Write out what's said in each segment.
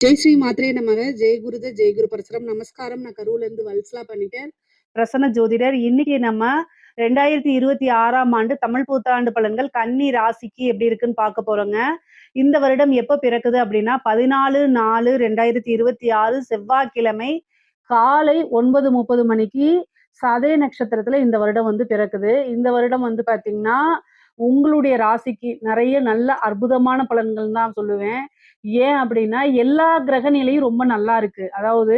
ஜெய் ஸ்ரீ மாத்ரே நமக. ஜெய் குருத ஜெய் குரு பரசுரம். நமஸ்காரம். நான் கரூர்ல இருந்து வல்சலா பண்ணிட்டேன். பிரசன்ன ஜோதிடர். இன்னைக்கு நம்ம 2026ஆம் ஆண்டு தமிழ் புத்தாண்டு பலன்கள் கன்னி ராசிக்கு எப்படி இருக்குன்னு பார்க்க போறோங்க. இந்த வருடம் எப்ப பிறக்குது அப்படின்னா 14/4/2026 செவ்வாய்க்கிழமை காலை 9:30 மணிக்கு சதய நட்சத்திரத்துல இந்த வருடம் வந்து பிறக்குது. இந்த வருடம் வந்து பாத்தீங்கன்னா உங்களுடைய ராசிக்கு நிறைய நல்ல அற்புதமான பலன்கள் தான் சொல்லுவேன். ஏன் அப்படின்னா எல்லா கிரக நிலையும் ரொம்ப நல்லா இருக்கு. அதாவது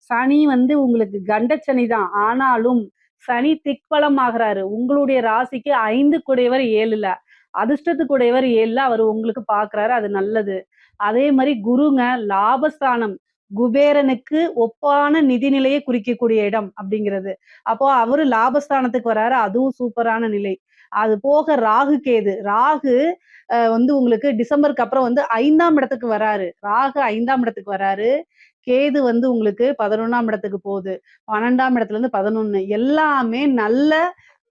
சனி வந்து உங்களுக்கு கண்டச்சனி தான். ஆனாலும் சனி திக்பலம் ஆகிறாரு. உங்களுடைய ராசிக்கு 5 குடையவர் 7ல, அதிர்ஷ்டத்துக்குடையவர் 7ல அவர் உங்களுக்கு பார்க்குறாரு. அது நல்லது. அதே மாதிரி குருங்க லாபஸ்தானம், குபேரனுக்கு ஒப்பான நிதிநிலையை குறிக்கக்கூடிய இடம் அப்படிங்கிறது. அப்போ அவரு லாபஸ்தானத்துக்கு வராரு. அதுவும் சூப்பரான நிலை. அது போக ராகு கேது. ராகு வந்து உங்களுக்கு டிசம்பருக்கு அப்புறம் வந்து 5ஆம் இடத்துக்கு வராரு. ராகு 5ஆம் இடத்துக்கு வராரு. கேது வந்து உங்களுக்கு 11ஆம் இடத்துக்கு போகுது. 12ஆம் இடத்துல இருந்து 11 எல்லாமே நல்ல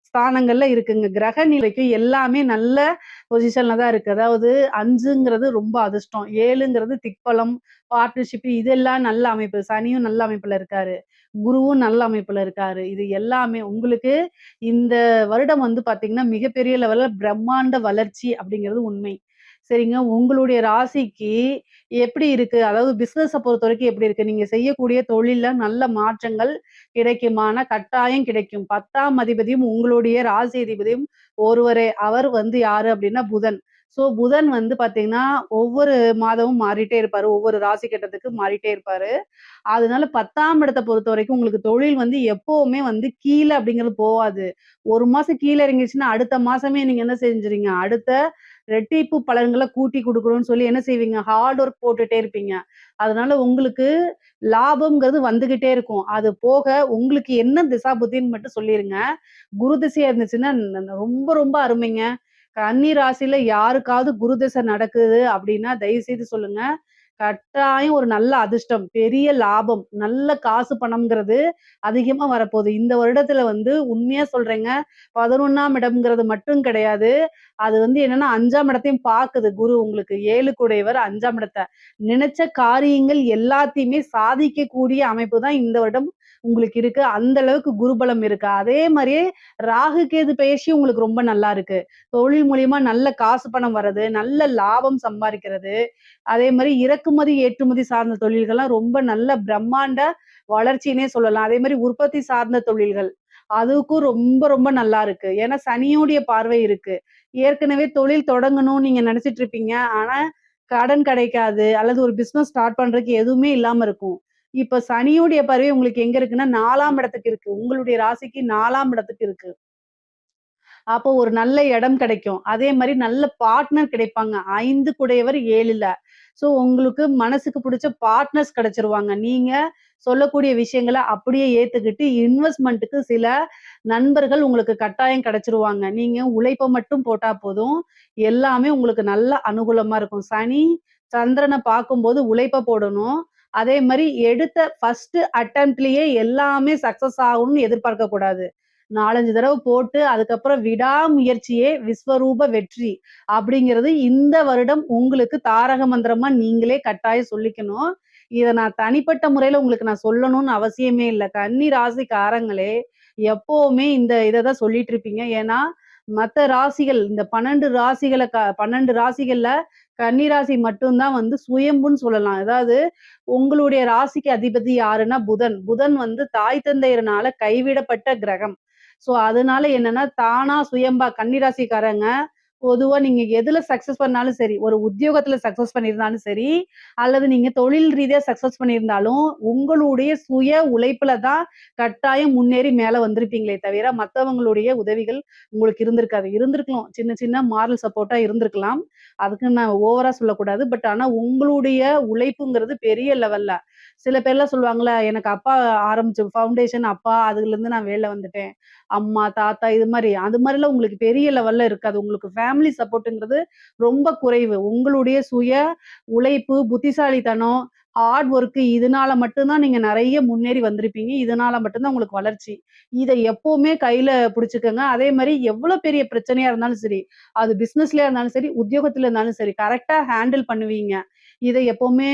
ஸ்தானங்கள்ல இருக்குங்க. கிரக நிலைக்கு எல்லாமே நல்ல பொசிஷன்ல தான் இருக்கு. அதாவது 5ங்கிறது ரொம்ப அதிர்ஷ்டம், 7ங்கிறது திக்பலம், பார்ட்னர்ஷிப் இதெல்லாம் நல்ல அமைப்பு. சனியும் நல்ல அமைப்புல இருக்காரு, குருவும் நல்ல அமைப்புல இருக்காரு. இது எல்லாமே உங்களுக்கு இந்த வருடம் வந்து பாத்தீங்கன்னா மிகப்பெரிய லெவல்ல பிரம்மாண்ட வளர்ச்சி அப்படிங்கிறது உண்மை. சரிங்க. உங்களுடைய ராசிக்கு எப்படி இருக்கு? அதாவது பிசினஸ பொறுத்தவரைக்கும் எப்படி இருக்கு? நீங்க செய்யக்கூடிய தொழில்ல நல்ல மாற்றங்கள் கிடைக்குமானா, கட்டாயம் கிடைக்கும். 10ஆம் அதிபதியும் உங்களுடைய ராசி அதிபதியும் ஒருவரே. அவர் வந்து யாரு அப்படின்னா புதன். புதன் வந்து பாத்தீங்கன்னா, ஒவ்வொரு மாதமும் மாறிட்டே இருப்பாரு. ஒவ்வொரு ராசி கட்டத்துக்கு மாறிட்டே இருப்பாரு. அதனால 10ஆம் இடத்த பொறுத்தவரைக்கும் உங்களுக்கு தொழில் வந்து எப்பவுமே வந்து கீழ அப்படிங்கிறது போவாது. 1 மாசம் கீழ இறங்கிருச்சுன்னா, அடுத்த மாசமே நீங்க என்ன செஞ்சுறீங்க? அடுத்த ரெட்டிப்பு பலன்கள கூட்டி குடுக்கணும்னு சொல்லி என்ன செய்வீங்க? ஹார்ட் ஒர்க் போட்டுட்டே இருப்பீங்க. அதனால உங்களுக்கு லாபம்ங்கிறது வந்துகிட்டே இருக்கும். அது போக உங்களுக்கு என்ன திசா புத்தின்னு மட்டும் சொல்லிருங்க. குரு திசையா இருந்துச்சுன்னா ரொம்ப ரொம்ப அருமைங்க. கன்னி ராசியில யாருக்காவது குரு திசை நடக்குது அப்படின்னா, தயவு செய்து சொல்லுங்க. கட்டாயம் ஒரு நல்ல அதிர்ஷ்டம், பெரிய லாபம், நல்ல காசு பணம்ங்கிறது அதிகமா வரப்போகுது. இந்த வருடத்துல வந்து உண்மையா சொல்றேங்க. 11ஆம் இடம்ங்கிறது மட்டும் கிடையாது. அது வந்து என்னன்னா 5ஆம் இடத்தையும் பாக்குது குரு உங்களுக்கு. 7 கூடையவர் 5ஆம் இடத்த. நினைச்ச காரியங்கள் எல்லாத்தையுமே சாதிக்கக்கூடிய அமைப்பு தான் இந்த வருடம் உங்களுக்கு இருக்கு. அந்த அளவுக்கு குருபலம் இருக்கு. அதே மாதிரியே ராகு கேது பெயர்ச்சி உங்களுக்கு ரொம்ப நல்லா இருக்கு. தொழில் மூலியமா நல்ல காசு பணம் வர்றது, நல்ல லாபம் சம்பாதிக்கிறது. அதே மாதிரி இறக்குமதி, ஏற்றுமதி சார்ந்த தொழில்கள்லாம் ரொம்ப நல்ல பிரம்மாண்ட வளர்ச்சின்னே சொல்லலாம். அதே மாதிரி உற்பத்தி சார்ந்த தொழில்கள். அதுக்கும் ரொம்ப ரொம்ப நல்லா இருக்கு. ஏன்னா சனியோடைய பார்வை இருக்கு. ஏற்கனவே தொழில் தொடங்கணும்னு நீங்க நினைச்சிட்டு இருப்பீங்க. ஆனா கடன் கிடைக்காது அல்லது ஒரு பிசினஸ் ஸ்டார்ட் பண்றதுக்கு எதுவுமே இல்லாம இருக்கும். இப்ப சனியுடைய பார்வை உங்களுக்கு எங்க இருக்குன்னா 4ஆம் இடத்துக்கு இருக்கு. உங்களுடைய ராசிக்கு 4ஆம் இடத்துக்கு இருக்கு. அப்போ ஒரு நல்ல இடம் கிடைக்கும். அதே மாரி நல்ல பார்ட்னர் கிடைப்பாங்க. 5 குடையவர் 7ல. உங்களுக்கு மனசுக்கு புடிச்ச பார்ட்னர்ஸ் கிடைச்சிருவாங்க. நீங்க சொல்லக்கூடிய விஷயங்கள அப்படியே ஏத்துக்கிட்டு இன்வெஸ்ட்மென்ட்‌க்கு சில நண்பர்கள் உங்களுக்கு கட்டாயம் கிடைச்சிருவாங்க. நீங்க உழைப்ப மட்டும் போட்டா போதும். எல்லாமே உங்களுக்கு நல்ல அனுகூலமா இருக்கும். சனி, சந்திரன பார்க்கும்போது உழைப்ப போடணும். அதே மாரி எடுத்த ஃபர்ஸ்ட் அட்டெம்ப்ட்லயே எல்லாமே சக்சஸ் ஆகணும்னு எதிர்பார்க்க கூடாது. 4, 5 தடவ போட்டு அதுக்கப்புறம் விடாமுயற்சியே விஸ்வரூப வெற்றி அப்படிங்கிறது இந்த வருடம் உங்களுக்கு தாரக மந்திரமா நீங்களே கட்டாயம் சொல்லிக்கணும். இத நான் தனிப்பட்ட முறையில உங்களுக்கு நான் சொல்லணும்னு அவசியமே இல்ல. கன்னி ராசிக்காரங்களே எப்பவுமே இந்த இததான் சொல்லிட்டு இருப்பீங்க. ஏன்னா, மத்த ராசிகள் இந்த 12 ராசிகள்ல கன்னி ராசி மட்டும் தான் வந்து சுயம்புன்னு சொல்லலாம். அதாவது உங்களுடைய ராசிக்கு அதிபதி யாருன்னா புதன். புதன் வந்து தாய் தந்தையர்னால கைவிடப்பட்ட கிரகம். அதனால என்னன்னா, தானா சுயம்பா கன்னிராசிக்காரங்க பொதுவா நீங்க எதுல சக்சஸ் பண்ணாலும் சரி, ஒரு உத்தியோகத்துல சக்சஸ் பண்ணியிருந்தாலும் சரி, அல்லது நீங்க தொழில் ரீதியா சக்சஸ் பண்ணியிருந்தாலும், உங்களுடைய சுய உழைப்புல தான் கட்டாயம் முன்னேறி மேல வந்திருப்பீங்களே தவிர, மத்தவங்களுடைய உதவிகள் உங்களுக்கு இருந்திருக்காது. இருந்திருக்கலாம். சின்ன சின்ன மாரல் சப்போர்ட்டா இருந்திருக்கலாம். அதுக்குன்னு நான் ஓவரா சொல்லக்கூடாது. ஆனா உங்களுடைய உழைப்புங்கிறது பெரிய லெவல்ல. சில பேர்லாம் சொல்லுவாங்கல்ல, எனக்கு அப்பா ஆரம்பிச்ச ஃபவுண்டேஷன் அப்பா, அதுலருந்து நான் வெளில வந்துட்டேன். அம்மா, தாத்தா இது மாரி. அது மாரிலாம் உங்களுக்கு பெரிய லெவல்ல இருக்காது. உங்களுக்கு ஃபேமிலி சப்போர்ட்ங்கிறது ரொம்ப குறைவு. உங்களுடைய சுய உழைப்பு, புத்திசாலித்தனம், ஹார்ட் ஒர்க் இதனால மட்டும் தான் நீங்க நெறைய முன்னேறி வந்திருப்பீங்க. இதனால மட்டும் தான் உங்களுக்கு வளர்ச்சி. இத எப்பவுமே கையில புடிச்சுக்கங்க. அதே மாரி எவ்வளோ பெரிய பிரச்சனையா இருந்தாலும் சரி, அது பிசினஸ்லயா இருந்தாலும் சரி, உத்தியோகத்துல இருந்தாலும் சரி, கரெக்ட்டா ஹேண்டில் பண்ணுவீங்க. இத எப்பவுமே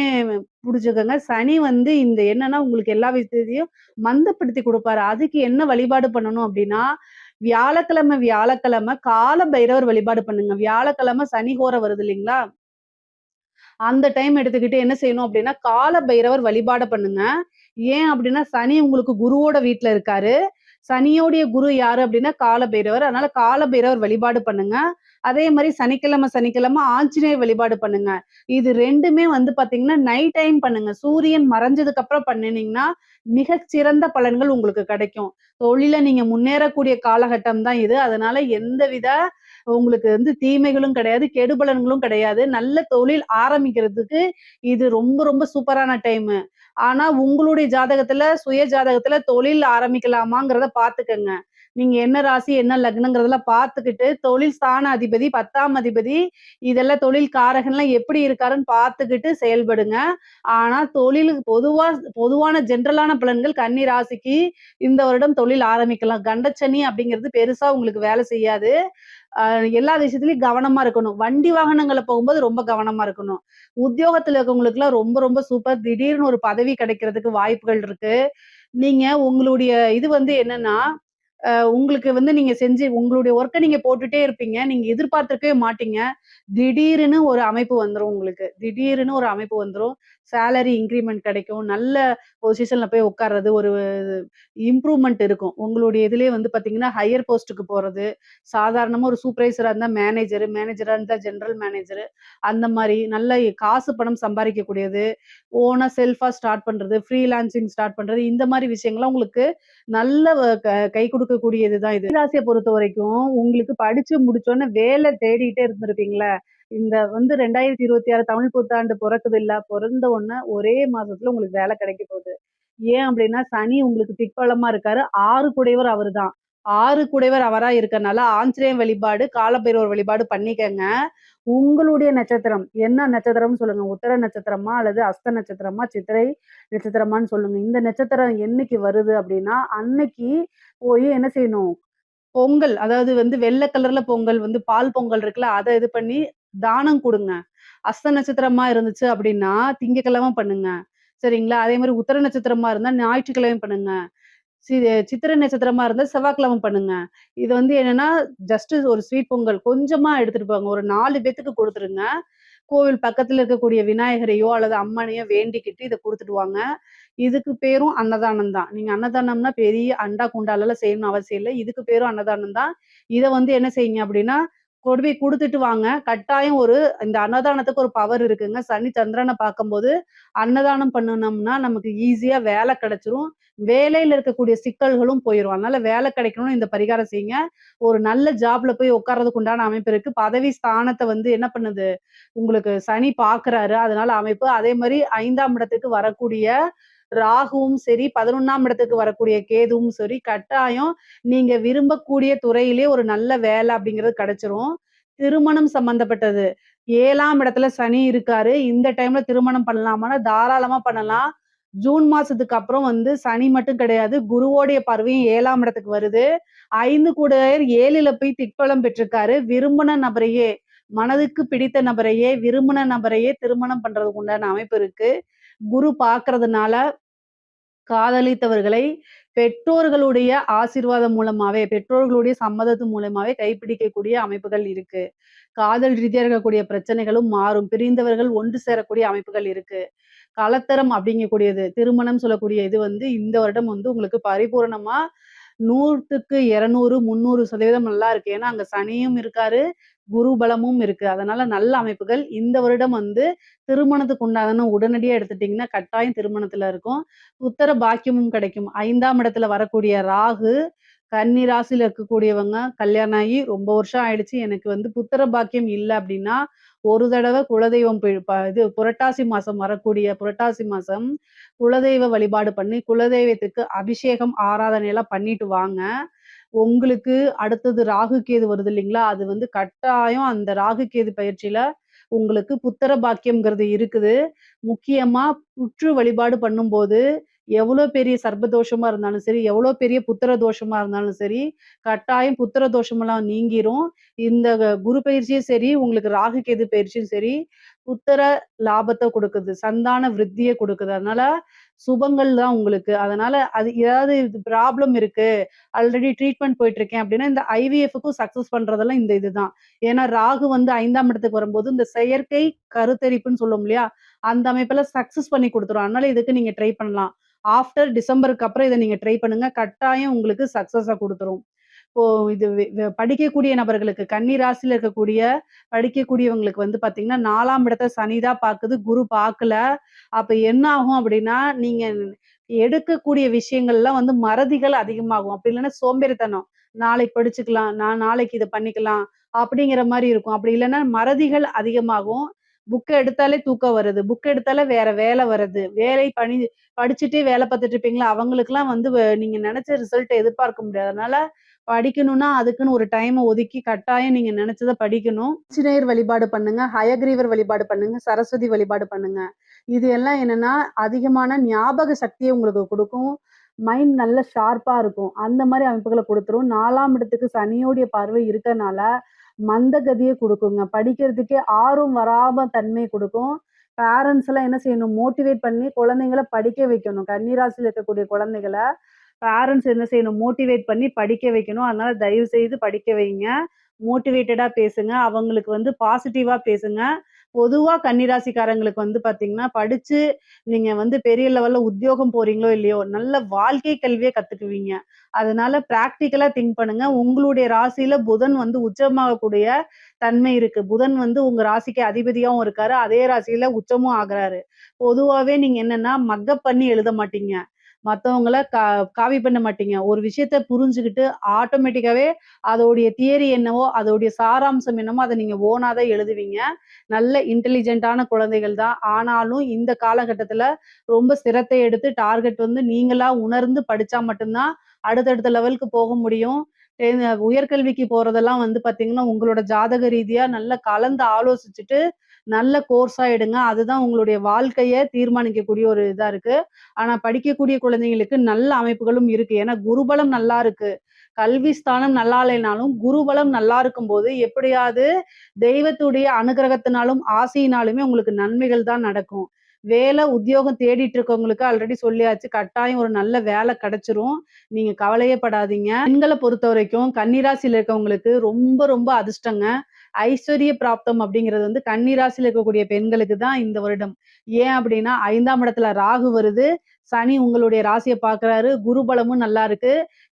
புடிச்சுக்கங்க. சனி வந்து இந்த என்னன்னா, உங்களுக்கு எல்லா விஷயத்தையும் மந்தப்படுத்தி குடுப்பாரு. அதுக்கு என்ன வழிபாடு பண்ணணும் அப்டின்னா, வியாழக்கிழம கால பைரவர் வழிபாடு பண்ணுங்க. வியாழக்கிழம சனி ஹோரை வருது இல்லைங்களா? அந்த டைம் எடுத்துக்கிட்டு என்ன செய்யணும் அப்டின்னா, கால பைரவர் வழிபாட பண்ணுங்க. ஏன் அப்டின்னா, சனி உங்களுக்கு குருவோட வீட்ல இருக்காரு. சனியோடைய குரு யாரு அப்டின்னா, கால பைரவர். அதனால கால பைரவர் வழிபாடு பண்ணுங்க. அதே மாரி சனிக்கிழம ஆஞ்சநேயர் வழிபாடு பண்ணுங்க. இது 2மே வந்து பாத்தீங்கன்னா, நைட் டைம் பண்ணுங்க. சூரியன் மறைஞ்சதுக்கு அப்புறம் பண்ணுனீங்கன்னா, மிகச் சிறந்த பலன்கள் உங்களுக்கு கிடைக்கும். தொழில்ல நீங்க முன்னேறக்கூடிய காலகட்டம் தான் இது. அதனால எந்தவித உங்களுக்கு வந்து தீமைகளும் கிடையாது, கெடுபலன்களும் கிடையாது. நல்ல தொழில் ஆரம்பிக்கிறதுக்கு இது ரொம்ப ரொம்ப சூப்பரான டைமு. ஆனா உங்களுடைய ஜாதகத்துல, சுய ஜாதகத்துல தொழில் ஆரம்பிக்கலாமாங்கிறத பாத்துக்கங்க. நீங்க என்ன ராசி, என்ன லக்னங்கிறதெல்லாம் பாத்துக்கிட்டு, தொழில் ஸ்தான அதிபதி, 10ஆம் அதிபதி இதெல்லாம் தொழில் காரகன்லாம் எப்படி இருக்காருன்னு பாத்துக்கிட்டு செயல்படுங்க. ஆனா தொழிலுக்கு பொதுவான ஜென்ரலான பலன்கள் கன்னி ராசிக்கு இந்த வருடம் தொழில் ஆரம்பிக்கலாம். கண்டச்சனி அப்படிங்கிறது பெருசா உங்களுக்கு வேலை செய்யாது. அ எல்லா விஷயத்துலயும் கவனமா இருக்கணும். வண்டி வாகனங்கள்ல போகும்போது ரொம்ப கவனமா இருக்கணும். உத்தியோகத்துல இருக்கவங்களுக்குலாம் ரொம்ப ரொம்ப சூப்பர். திடீர்னு ஒரு பதவி கிடைக்கிறதுக்கு வாய்ப்புகள் இருக்கு. நீங்க உங்களுடைய இது வந்து என்னன்னா, உங்களுக்கு வந்து நீங்க செஞ்சு உங்களுடைய ஒர்க்க நீங்க போட்டுட்டே இருப்பீங்க. நீங்க எதிர்பார்த்திருக்கவே மாட்டீங்க. திடீர்னு ஒரு அமைப்பு வந்துரும் உங்களுக்கு. திடீர்னு ஒரு அமைப்பு வந்துரும். சேலரி இன்கிரிமென்ட் கிடைக்கும். நல்ல பொசிஷன்ல போய் உட்கார்றது. ஒரு இம்ப்ரூவ்மென்ட் இருக்கும். உங்களுடைய இதிலேயே வந்து பார்த்தீங்கன்னா, ஹையர் போஸ்ட்‌டுக்கு போறது. சாதாரணமா ஒரு சூப்பர்வைசரா இருந்தா மேனேஜர், மேனேஜரா இருந்தா ஜெனரல் மேனேஜர் அந்த மாரி நல்ல காசு பணம் சம்பாரிக்கக்கூடியது. ஓனா செல்ஃபா ஸ்டார்ட் பண்றது, ஃப்ரீலான்சிங் ஸ்டார்ட் பண்றது. இந்த மாரி விஷயங்கள்லாம் உங்களுக்கு நல்ல கை குடுக்கக்கூடியது தான் இது. ராசிய பொறுத்தவரைக்கும் உங்களுக்கு படிச்சு முடிச்சோனே வேலை தேடிட்டே இருந்திருப்பீங்கள்ல. இந்த வந்து 2026 தமிழ் புத்தாண்டு பொறக்குதுல்ல. பொறந்த உடனே ஒரே மாசத்துல உங்களுக்கு வேலை கிடைக்க போகுது. ஏன் அப்டின்னா, சனி உங்களுக்கு திக்பலமா இருக்காரு. 6 குடையவர் அவருதான். 6 குடையவர் அவரா இருக்கனால, ஆஞ்சநேயர் வழிபாடு, காலபைரவர் வழிபாடு பண்ணிக்கங்க. உங்களுடைய நட்சத்திரம், என்ன நட்சத்திரம்னு சொல்லுங்க. உத்தர நட்சத்திரமா? அல்லது அஸ்த நட்சத்திரமா? சித்திரை நட்சத்திரமான்னு சொல்லுங்க. இந்த நட்சத்திரம் என்னைக்கு வருது அப்டின்னா, அன்னைக்கு போய் என்ன செய்யணும்? பொங்கல், அதாவது வந்து வெள்ள கலர்ல பொங்கல் வந்து பால் பொங்கல் இருக்குல்ல, அத இது பண்ணி தானம் குடுங்க. அஸ்த நட்சத்திரமா இருந்துச்சு அப்டின்னா, திங்கட்கிழமை பண்ணுங்க. சரிங்களா? அதே மாரி உத்தர நட்சத்திரமா இருந்தா ஞாயிற்றுக்கிழமை பண்ணுங்க. சி சித்திரை நட்சத்திரமா இருந்தா செவ்வாய்க்கிழமை பண்ணுங்க. இது வந்து என்னன்னா, ஜஸ்ட் ஒரு ஸ்வீட் பொங்கல் கொஞ்சமா எடுத்துட்டு போங்க. ஒரு 4 பேத்துக்கு குடுத்துருங்க. கோவில் பக்கத்துல இருக்கக்கூடிய விநாயகரையோ அல்லது அம்மனையோ வேண்டிக்கிட்டு இத குடுத்துட்டு வாங்க. இதுக்கு பேரும் அன்னதானம் தான். நீங்க அன்னதானம்னா பெரிய அண்டா, குண்டாலலாம் செய்யணும்னு அவசியம் இல்ல. இதுக்கு பேரும் அன்னதானம் தான். இத வந்து என்ன செய்யுங்க அப்டின்னா, கொண்டு போய் குடுத்துட்டு வாங்க. கட்டாயம் இந்த அன்னதானத்துக்கு ஒரு பவர் இருக்குங்க. சனி, சந்திரன பார்க்கும்போது, அன்னதானம் பண்ணுனோம்னா நமக்கு ஈஸியா வேல கிடைச்சிரும். வேலையில இருக்கக்கூடிய சிக்கல்களும் போயிரும். அதனால வேலை கிடைக்கணும்னு இந்த பரிகாரம் செய்யுங்க. ஒரு நல்ல ஜாப்ல போய் உட்கார்றதுக்கு உண்டான அமைப்பு இருக்கு. பதவி ஸ்தானத்த வந்து என்ன பண்ணுது? உங்களுக்கு சனி பார்க்குறாரு. அதனால அமைப்பு. அதே மாரி 5ஆம் இடத்துக்கு வரக்கூடிய ராகுவும் சரி, 11ஆம் இடத்துக்கு வரக்கூடிய கேதுவும் சரி, கட்டாயம் நீங்க விரும்பக்கூடிய துறையிலே ஒரு நல்ல வேலை அப்படிங்கிறது கிடைச்சிரும். திருமணம் சம்பந்தப்பட்டது. 7ஆம் இடத்துல சனி இருக்காரு. இந்த டைம்ல திருமணம் பண்ணலாமான்னா, தாராளமா பண்ணலாம். ஜூன் மாசத்துக்கு அப்புறம் வந்து சனி மட்டும் கிடையாது. குருவோடைய பார்வையும் 7ஆம் இடத்துக்கு வருது. 5 கூடயர் 7ல போய் திக்பலம் பெற்றிருக்காரு. விரும்புன நபரையே, மனதுக்கு பிடித்த நபரையே, விரும்புன நபரையே திருமணம் பண்றதுக்கு உண்டான அமைப்பு இருக்கு. குரு பார்க்கறதுனால காதலித்தவர்களை பெற்றோர்களுடைய ஆசீர்வாதம் மூலமாவே, பெற்றோர்களுடைய சம்மதத்து மூலமாவே கைப்பிடிக்கக்கூடிய அமைப்புகள் இருக்கு. காதல் ரீதியா இருக்கக்கூடிய பிரச்சனைகளும் மாறும். பிரிந்தவர்கள் ஒன்று சேரக்கூடிய அமைப்புகள் இருக்கு. கலத்தரம் அப்படிங்கக்கூடியது, திருமணம் சொல்லக்கூடிய இது வந்து இந்த வருடம் வந்து உங்களுக்கு பரிபூரணமா 100க்கு 200, 300% நல்லா இருக்கு. ஏன்னா, அங்க சனியும் இருக்காரு, குரு பலமும் இருக்கு. அதனால நல்ல அமைப்புகள். இந்த வருடம் வந்து திருமணத்துக்கு உண்டான உடனடியா எடுத்துட்டீங்கன்னா, கட்டாயம் திருமணத்துல இருக்கும். புத்திர பாக்கியமும் கிடைக்கும். 5ஆம் இடத்துல வரக்கூடிய ராகு, கன்னி ராசியில இருக்கக்கூடியவங்க கல்யாணம் ஆகி ரொம்ப வருஷம் ஆயிடுச்சு. எனக்கு வந்து புத்திர பாக்கியம் இல்ல அப்டின்னா, ஒரு தடவ குலதெய்வம் இது புரட்டாசி மாசம் வரக்கூடிய புரட்டாசி மாசம் குலதெய்வ வழிபாடு பண்ணி, குலதெய்வத்துக்கு அபிஷேகம், ஆராதனைலாம் பண்ணிட்டு வாங்க. உங்களுக்கு அடுத்தது ராகு, கேது வருது இல்லைங்களா? அது வந்து கட்டாயம் அந்த ராகு, கேது பயிற்சியில உங்களுக்கு புத்திர பாக்கியம்ங்கிறது இருக்குது. முக்கியமா புற்று வழிபாடு பண்ணும்போது, எவ்வளோ பெரிய சர்ப்ப தோஷமா இருந்தாலும் சரி, எவ்வளோ பெரிய புத்திர தோஷமா இருந்தாலும் சரி, கட்டாயம் புத்திர தோஷமெல்லாம் நீங்கிரும். இந்த குரு பயிற்சியும் சரி, உங்களுக்கு ராகு, கேது பயிற்சியும் சரி, புத்திர லாபத்த குடுக்குது. சந்தான விருத்திய குடுக்குது. அதனால சுபங்கள் தான் உங்களுக்கு. அதனால அது ஏதாவது ப்ராப்ளம் இருக்கு. ஆல்ரெடி ட்ரீட்மெண்ட் போயிட்டு இருக்கேன் அப்டின்னா, இந்த ஐவிஎஃப்‌க்கும் சக்சஸ் பண்றதெல்லாம் இந்த இதுதான். ஏன்னா ராகு வந்து 5ஆம் இடத்துக்கு வரும்போது, இந்த செயற்கை கருத்தரிப்புன்னு சொல்லுவோம் இல்லையா? அந்த அமைப்புல சக்சஸ் பண்ணி குடுத்துரும். அதனால இதுக்கு நீங்க ட்ரை பண்ணலாம். ஆஃப்டர் டிசம்பருக்கு அப்புறம் இத நீங்க ட்ரை பண்ணுங்க. கட்டாயம் உங்களுக்கு சக்சஸ குடுத்துரும். இப்போ இது வெ வெ படிக்கக்கூடிய நபர்களுக்கு, கன்னி ராசியில இருக்கக்கூடிய படிக்கக்கூடியவங்களுக்கு வந்து பார்த்தீங்கன்னா, 4ஆம் இடத்த சனி தான் பாக்குது, குரு பாக்கல. அப்ப என்ன ஆகும் அப்டின்னா, நீங்க எடுக்கக்கூடிய விஷயங்கள்லாம் வந்து மறதிகள் அதிகமாகும். அப்படி இல்லன்னா சோம்பேறித்தனம். நாளைக்கு படிச்சுக்கலாம், நான் நாளைக்கு இத பண்ணிக்கலாம், அப்படிங்கிற மாரி இருக்கும். அப்படி இல்லன்னா மறதிகள் அதிகமாகும். புக்க எடுத்தாலே தூக்கம் வருது. புக் எடுத்தாலே வேற வேல வருது. படிச்சுட்டே வேல பார்த்துட்டு இருப்பீங்களா, அவங்களுக்கெல்லாம் வந்து நீங்க நெனச்ச ரிசல்ட்ட எதிர்பார்க்க முடியாது. அதனால படிக்கணும்னா, அதுக்குன்னு ஒரு டைம ஒதுக்கி கட்டாயம் நீங்க நெனச்சத படிக்கணும். ஆஞ்சநேயர் வழிபாடு பண்ணுங்க, ஹயக்ரீவர் வழிபாடு பண்ணுங்க, சரஸ்வதி வழிபாடு பண்ணுங்க. இது எல்லாம் என்னன்னா, அதிகமான ஞாபக சக்திய உங்களுக்கு குடுக்கும். மைண்ட் நல்ல ஷார்ப்பா இருக்கும். அந்த மாரி அமைப்புகள குடுத்துரும். 4ஆம் இடத்துக்கு சனியோடைய பார்வை இருக்கனால, மந்தகதிய குடுக்குங்க. படிக்கிறதுக்கே ஆர்வம் வராம தன்மை குடுக்கும். பேரண்ட்ஸ் எல்லாம் என்ன செய்யணும், மோட்டிவேட் பண்ணி குழந்தைங்கள படிக்க வைக்கணும். கன்னி ராசியில இருக்கக்கூடிய குழந்தைகள பேரண்ட்ஸ் என்ன செய்யணும், மோட்டிவேட் பண்ணி படிக்க வைக்கணும். அதனால தயவு செய்து படிக்க வைங்க. மோட்டிவேட்டடா பேசுங்க. அவங்களுக்கு வந்து பாசிட்டிவா பேசுங்க. பொதுவா கன்னி ராசிக்காரங்களுக்கு வந்து பார்த்தீங்கன்னா, படிச்சு நீங்க வந்து பெரிய லெவல்ல உத்தியோகம் போறீங்களோ இல்லையோ, நல்ல வாழ்க்கை கல்விய கத்துக்குவீங்க. அதனால பிராக்டிகலா திங்க் பண்ணுங்க. உங்களுடைய ராசியில புதன் வந்து உச்சமாகக்கூடிய தன்மை இருக்கு. புதன் வந்து உங்க ராசிக்கு அதிபதியாவும் இருக்காரு. அதே ராசியில உச்சமும் ஆகுறாரு. பொதுவாவே நீங்க என்னன்னா, மக்கப் பண்ணி எழுத மாட்டீங்க. மத்தவங்கள காப்பி பண்ண மாட்டீங்க. ஒரு விஷயத்த புரிஞ்சுகிட்டு ஆட்டோமேட்டிக்காவே அதோடைய தியரி என்னவோ, அதோடைய சாராம்சம் என்னமோ, அத நீங்க ஓனா தான் எழுதுவீங்க. நல்ல இன்டெலிஜென்ட்டான குழந்தைகள் தான். ஆனாலும் இந்த காலகட்டத்தில ரொம்ப சிரத்தை எடுத்து டார்கெட் வந்து நீங்களா உணர்ந்து படிச்சா மட்டும் தான் அடுத்தடுத்த லெவலுக்கு போக முடியும். உயர்கல்விக்கு போறதெல்லாம் வந்து பார்த்தீங்கன்னா, உங்களோட ஜாதக ரீதியா நல்லா கலந்து ஆலோசிச்சுட்டு, நல்ல கோர்ஸா எடுங்க. அதுதான் உங்களுடைய வாழ்க்கைய தீர்மானிக்கக்கூடிய ஒரு இதா இருக்கு. ஆனா படிக்கக்கூடிய குழந்தைங்களுக்கு நல்ல அமைப்புகளும் இருக்கு. ஏன்னா குருபலம் நல்லா இருக்கு. கல்வி ஸ்தானம் நல்லா இல்லைனாலும், குருபலம் நல்லா இருக்கும்போது, எப்படியாவது தெய்வத்துடைய அனுகிரகத்தினாலும், ஆசையினாலுமே உங்களுக்கு நன்மைகள் தான் நடக்கும். வேலை, உத்தியோகம் தேடிட்டு இருக்கவங்களுக்கு ஆல்ரெடி சொல்லியாச்சு. கட்டாயம் ஒரு நல்ல வேலை கிடைச்சிரும். நீங்க கவலையே படாதீங்க. பெண்கள பொறுத்தவரைக்கும் கன்னி ராசியில இருக்கவங்களுக்கு ரொம்ப, ரொம்ப அதிர்ஷ்டங்க. ஐஸ்வர்ய பிராப்தம் அப்படிங்கிறது வந்து கன்னி ராசியில இருக்கக்கூடிய பெண்களுக்கு தான் இந்த வருடம். ஏன் அப்படின்னா, 5ஆம் இடத்துல ராகு வருது. சனி உங்களுடைய ராசிய பார்க்குறாரு. குரு பலமும் நல்லா இருக்கு.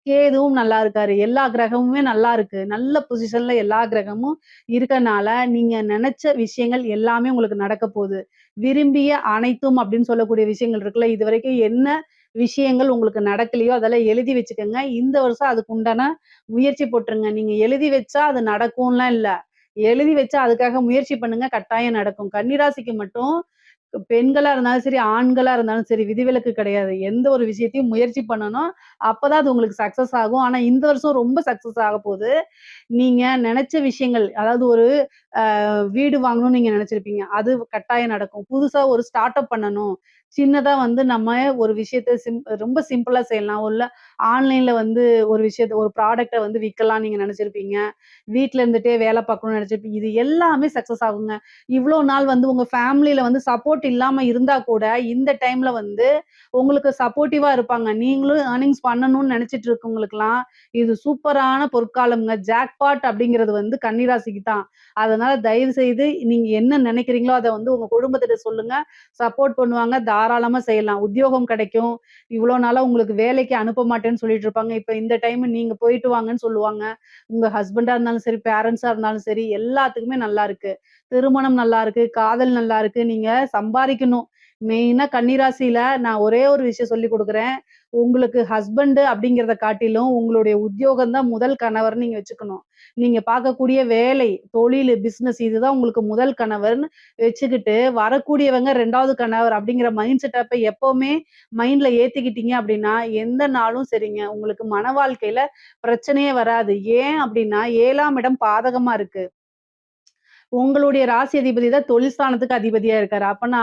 கேதுவும் நல்லா இருக்காரு. எல்லா கிரகமுமே நல்லா இருக்கு. நல்ல பொசிஷன்ல எல்லா கிரகமும் இருக்கனால, நீங்க நெனச்ச விஷயங்கள் எல்லாமே உங்களுக்கு நடக்க போது. விரும்பிய அனைத்தும் அப்படின்னு சொல்லக்கூடிய விஷயங்கள் இருக்குல்ல, இதுவரைக்கும் என்ன விஷயங்கள் உங்களுக்கு நடக்கலையோ, அதெல்லாம் எழுதி வச்சுக்கங்க. இந்த வருஷம் அதுக்கு உண்டான முயற்சி போட்டுருங்க. நீங்க எழுதி வச்சா அது நடக்கும்லாம் இல்ல. எழுதி வச்சா அதுக்காக முயற்சி பண்ணுங்க. கட்டாயம் நடக்கும். கன்னி ராசிக்கு மட்டும் பெண்களா இருந்தாலும் சரி, ஆண்களா இருந்தாலும் சரி, விதிவிலக்கு கிடையாது. எந்த ஒரு விஷயத்தையும் முயற்சி பண்ணணும். அப்பதான் அது உங்களுக்கு சக்சஸ் ஆகும். ஆனா இந்த வருஷம் ரொம்ப சக்சஸ் ஆகப்போது. நீங்க நெனச்ச விஷயங்கள், அதாவது ஒரு வீடு வாங்கணும்னு நீங்க நெனச்சிருப்பீங்க. அது கட்டாயம் நடக்கும். புதுசா ஒரு ஸ்டார்ட் அப் பண்ணணும். சின்னதா வந்து நம்ம ஒரு விஷயத்த ரொம்ப சிம்பிளா செய்யலாம். இல்ல ஆன்லைன்ல வந்து ஒரு விஷயத்த ஒரு ப்ராடக்ட்ட வந்து விக்கலாம் நீங்க நெனச்சிருப்பீங்க. வீட்ல இருந்துட்டே வேல பார்க்கணும்னு நெனச்சிருப்பீங்க. இது எல்லாமே சக்சஸ் ஆகுங்க. இவ்ளோ நாள் வந்து உங்க ஃபேமிலில வந்து சப்போர்ட் இல்லாம இருந்தா கூட, இந்த டைம்ல வந்து உங்களுக்கு சப்போர்ட்டிவா இருப்பாங்க. நீங்களும் ஏர்னிங்ஸ் பண்ணணும்னு நெனச்சிட்டு இருக்கவங்களுக்கெல்லாம், இது சூப்பரான பொற்காலம்ங்க. ஜாக்பாட் அப்படிங்கிறது வந்து கன்னி ராசிக்கு தான். அதனால தயவு செய்து நீங்க என்ன நெனைக்கிறீங்களோ, அத வந்து உங்க குடும்பத்திட்ட சொல்லுங்க. சப்போர்ட் பண்ணுவாங்க. தாராளமா செய்யலாம். உத்தியோகம் கிடைக்கும். இவ்ளோ நாளா உங்களுக்கு வேலைக்கு அனுப்ப மாட்டேன்னு சொல்லிட்டு இருப்பாங்க. இப்ப இந்த டைம் நீங்க போயிட்டு வாங்கன்னு சொல்லுவாங்க. உங்க ஹஸ்பண்டா இருந்தாலும் சரி, பேரண்ட்ஸா இருந்தாலும் சரி, எல்லாத்துக்குமே நல்லா இருக்கு. திருமணம் நல்லா இருக்கு, காதல் நல்லா இருக்கு. நீங்க சம்பாரிக்கணும். மெயினா கன்னிராசியில நான் ஒரே ஒரு விஷயம் சொல்லிக் குடுக்குறேன். உங்களுக்கு ஹஸ்பண்ட் அப்படிங்கிறத காட்டிலும், உங்களுடைய உத்தியோகம் தான் முதல் கணவர்ன்னு நீங்க வச்சுக்கணும். நீங்க பார்க்கக்கூடிய வேலை, தொழிலு, பிசினஸ் இதுதான் உங்களுக்கு முதல் கணவர்ன்னு வச்சுக்கிட்டு, வரக்கூடியவங்க 2வது கணவர் அப்படிங்கிற மைண்ட் செட்டப்ப எப்பவுமே மைண்ட்ல ஏத்திக்கிட்டீங்க அப்படின்னா, எந்த நாளும் சரிங்க. உங்களுக்கு மன வாழ்க்கையில பிரச்சனையே வராது. ஏன் அப்படின்னா, 7ஆம் இடம் பாதகமா இருக்கு. உங்களுடைய ராசி அதிபதி தான் தொழில் ஸ்தானத்துக்கு அதிபதியா இருக்காரு. அப்பன்னா,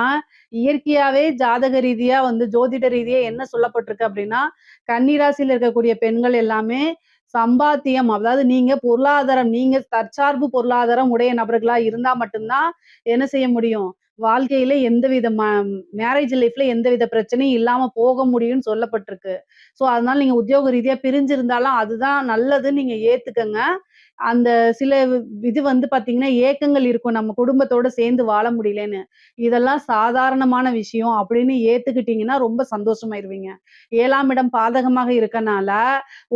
இயற்கையாவே ஜாதக ரீதியா வந்து ஜோதிட ரீதியா என்ன சொல்லப்பட்டிருக்கு அப்டின்னா, கன்னி ராசியில இருக்கக்கூடிய பெண்கள் எல்லாமே சம்பாத்தியம், அதாவது நீங்க பொருளாதாரம் நீங்க தற்சார்பு பொருளாதாரம் உடைய நபர்களா இருந்தா மட்டும் தான் என்ன செய்ய முடியும்? வாழ்க்கையில எந்தவித மேரேஜ் லைஃப்ல எந்தவித பிரச்சனையும் இல்லாம போக முடியும்னு சொல்லப்பட்டிருக்கு. ஸோ, அதனால நீங்க உத்தியோக ரீதியா பிரிஞ்சிருந்தாலும் அதுதான் நல்லதுன்னு நீங்க ஏத்துக்கங்க. அந்த சில இது வந்து பார்த்தீங்கன்னா, ஏக்கங்கள் இருக்கும். நம்ம குடும்பத்தோட சேர்ந்து வாழ முடியலன்னு. இதெல்லாம் சாதாரணமான விஷயம் அப்படின்னு ஏத்துக்கிட்டீங்கன்னா, ரொம்ப சந்தோஷமாயிருவீங்க. 7ஆம் இடம் பாதகமாக இருக்கனால,